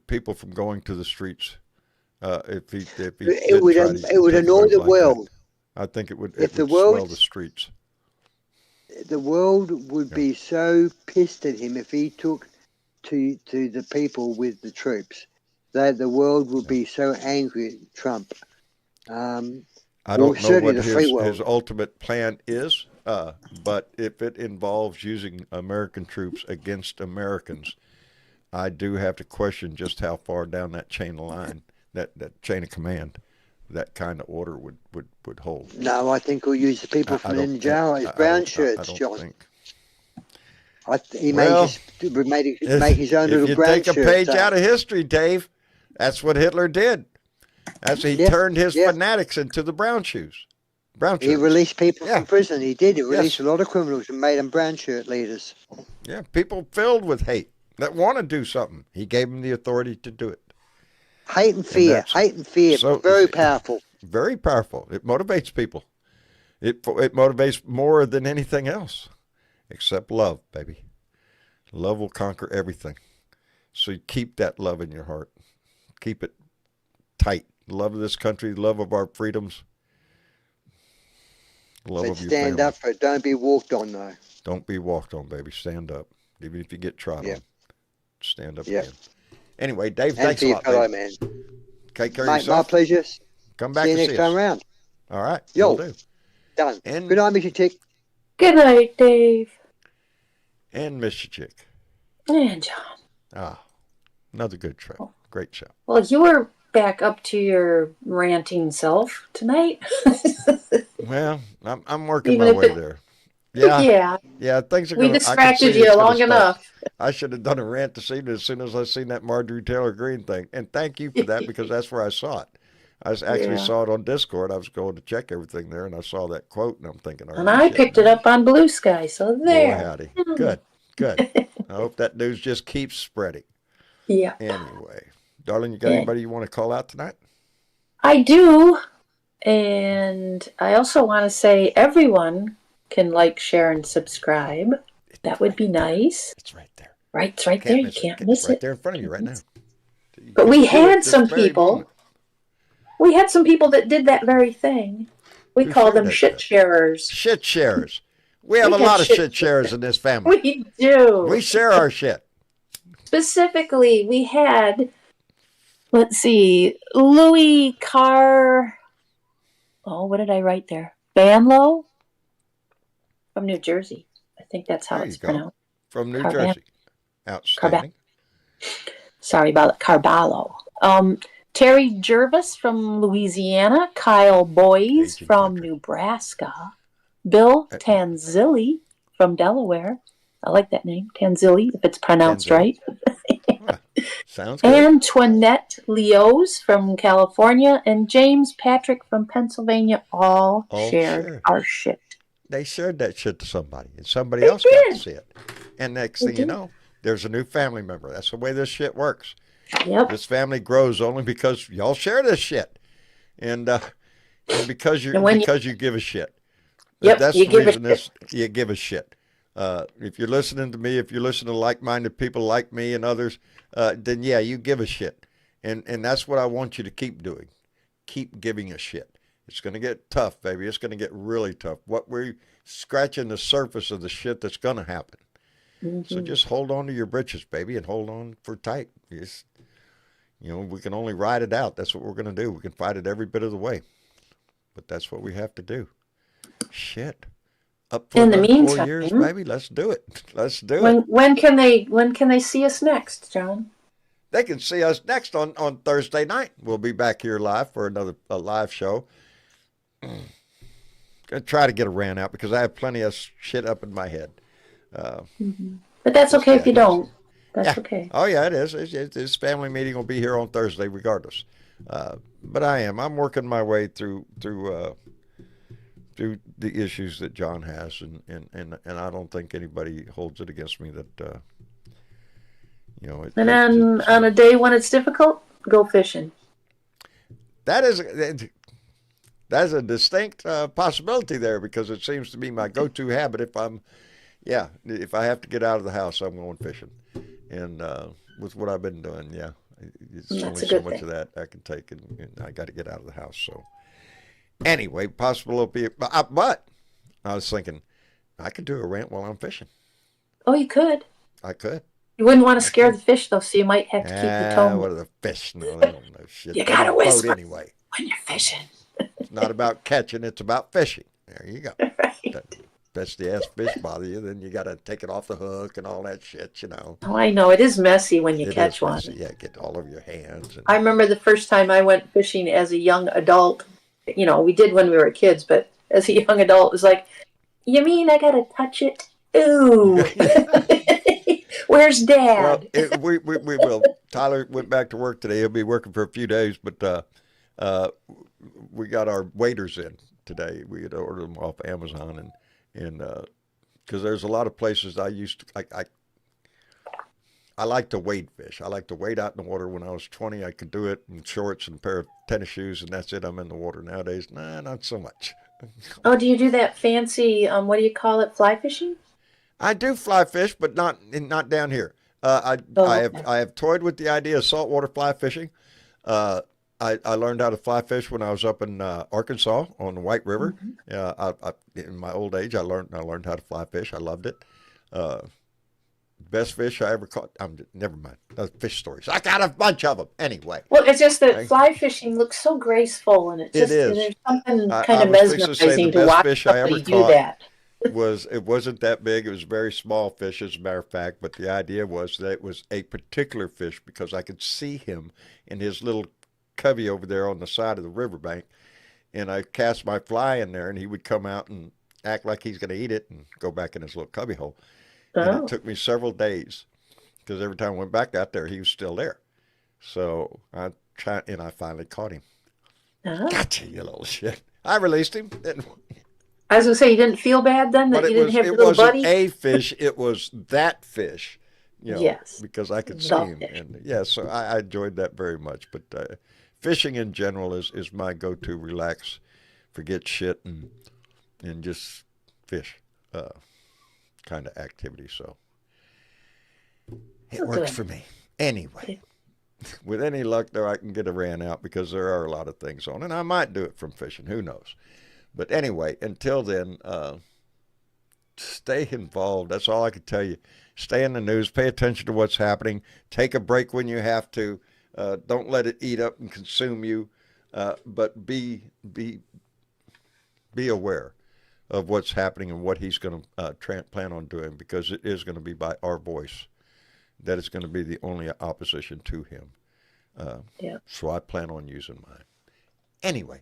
people from going to the streets If he It did would try to it would take annoy away the like that. world. I think it would If the swell world the streets. the world would be so pissed at him if he took to the people with the troops, that the world would be so angry at Trump. I Well, don't know certainly what the free his world. ultimate plan is, but if it involves using American troops against Americans, I do have to question just how far down that chain of line, that chain of command, that kind of order would hold. No, I think he'll use the people from don't in jail as I brown don't- shirts, I don't John. think. He Well, may just make his own little If you brown take a shirt. page out of history, Dave, that's what Hitler did. He turned his fanatics into the brown shoes. Brown He shirts. released people Yeah. from prison. He did. He Yes. released a lot of criminals and made them brown shirt leaders. Yeah, people filled with hate that want to do something. He gave them the authority to do it. Hate and fear. So- Very powerful. Very powerful. It motivates people. It motivates more than anything else, except love, baby. Love will conquer everything. So you keep that love in your heart. Keep it tight. Love of this country, love of our freedoms, love But of your stand family. up for it. Don't be walked on, though. Don't be walked on, baby. Stand up. Even if you get trod on, stand up again. Anyway, Dave, And thanks for a your lot, fellow baby. man. Take care of Mate, my yourself. pleasure. Come back See you and next see time us. round. All right. Yo. Will do. Done. And- Good night, Mr. Chick. Good night, Dave. And Mr. Chick. And John. Ah, another good show. Great show. Well, you were back up to your ranting self tonight. Well, I'm working Even my if way it- there. Yeah. Yeah, Things are we going to. distracted you long enough. I should have done a rant this evening as soon as I seen that Marjorie Taylor Greene thing. And thank you for that because that's where I saw it. I actually saw it on Discord. I was going to check everything there, and I saw that quote, and I'm thinking, And I picked it up on Blue Sky, so Boy, there. howdy. Good. I hope that news just keeps spreading. Yeah. Anyway, darling, you got anybody you want to call out tonight? I do. And I also want to say everyone can like, share, and subscribe. That would be nice. It's right there. Right, it's right there. You can't miss It's right it. there in front of you right now. But we Do it had this some very people. moment. We had some people that did that very thing. We Who call shared them that shit shit? sharers. Shit sharers. We have We a have lot of shit shit sharers in this family. We do. We share our shit. Specifically, we had, let's see, Louis Carr. Oh, what did I write there? Banlow from New Jersey. I think that's how There it's you go. pronounced. From New Carban- Jersey. Outstanding. Sorry about it. Carballo. Terry Jervis from Louisiana. Kyle Boyes Aging from country. Nebraska. Bill Tanzilli from Delaware. I like that name, Tanzilli, if it's pronounced Tanzilli. right. Sounds good. Antoinette Leos from California and James Patrick from Pennsylvania all shared our shit. They shared that shit to somebody, and somebody else did. got to see it. And next thing you know, there's a new family member. That's the way this shit works. Yep. This family grows only because y'all share this shit, and because you give a shit. Yep, That's you the give a reason this. You give a shit. If you're listening to me, if you're listening to like-minded people like me and others, then yeah, you give a shit, and that's what I want you to keep doing. Keep giving a shit. It's going to get tough, baby. It's going to get really tough. What we're scratching the surface of the shit that's going to happen. So just hold on to your britches, baby, and hold on for tight. Just, we can only ride it out. That's what we're going to do. We can fight it every bit of the way, but that's what we have to do. Shit. Up for In the another 4 meantime, years, baby. Let's do it. Let's do it. When can they see us next, John? They can see us next on Thursday night. We'll be back here live for a live show. Gonna try to get a rant out because I have plenty of shit up in my head. But that's okay if you don't. That's okay. Oh yeah, it is. This family meeting will be here on Thursday, regardless. But I'm working my way through the issues that John has, and I don't think anybody holds it against me that And then on a day when it's difficult, go fishing. That is a distinct possibility there, because it seems to be my go-to habit. If I have to get out of the house, I'm going fishing, and with what I've been doing, It's That's only a so good much thing. of that I can take, and I got to get out of the house. So anyway, possible be, but I was thinking I could do a rant while I'm fishing. Oh, you could. I could. You wouldn't want to scare the fish, though, so you might have to keep the tone. What are the fish? No, they don't know shit. You They gotta don't boat whisper anyway. when you're fishing. It's not about catching, it's about fishing. There you go. Right. That's the ass fish bother you, then you got to take it off the hook and all that shit, you know. Oh, I know. It is messy when you It catch is one. messy. Yeah, get all over your hands. And, I remember the first time I went fishing as a young adult. You know, we did when we were kids, but as a young adult, it was like, you mean I gotta touch it? Ooh. Where's Dad? well, we will. Tyler went back to work today. He'll be working for a few days, but we got our waders in today. We had ordered them off Amazon, and because there's a lot of places I like to wade fish. I like to wade out in the water. When I was 20, I could do it in shorts and a pair of tennis shoes, and that's it. I'm in the water. Nowadays, nah, not so much. Oh, do you do that fancy, what do you call it, fly fishing? I do fly fish, but not down here. I Okay. have toyed with the idea of saltwater fly fishing. I learned how to fly fish when I was up in Arkansas on the White River. In my old age, I learned how to fly fish. I loved it. Best fish I ever caught. Never mind. Fish stories. I got a bunch of them anyway. Well, it's just that Okay. fly fishing looks so graceful, and It is. there's something I kind of was fixing to say mesmerizing the to best watch fish I ever somebody do caught that. it wasn't that big. It was very small fish, as a matter of fact. But the idea was that it was a particular fish because I could see him in his little covey over there on the side of the riverbank, and I cast my fly in there, and he would come out and act like he's going to eat it and go back in his little cubby hole. And Oh, it took me several days because every time I went back out there, he was still there. So I tried, and I finally caught him. oh. Gotcha, you little shit. I released him. I was gonna say, you didn't feel bad then that But you didn't have your it little wasn't buddy? a fish, it was that fish, Yes, because I could see the him. fish. And yeah, so I enjoyed that very much. But fishing in general is my go-to relax, forget shit, and just fish kind of activity. So it Oh, works good. for me. Anyway, with any luck, though, I can get a rant out because there are a lot of things on, and I might do it from fishing. Who knows? But anyway, until then, stay involved. That's all I can tell you. Stay in the news. Pay attention to what's happening. Take a break when you have to. Don't let it eat up and consume you. But be aware of what's happening and what he's going to plan on doing, because it is going to be by our voice that is going to be the only opposition to him. Yeah. So I plan on using mine. Anyway,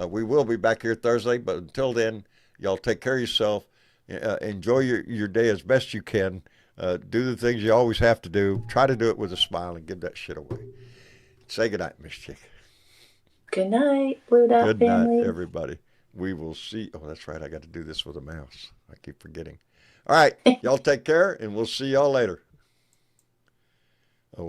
we will be back here Thursday, but until then, y'all take care of yourself. Enjoy your day as best you can. Do the things you always have to do. Try to do it with a smile and give that shit away. Say goodnight, Miss Chick. Good night, Blue Dot Good family. night, everybody. We will see. Oh, that's right. I got to do this with a mouse. I keep forgetting. All right. Y'all take care, and we'll see y'all later. Oh,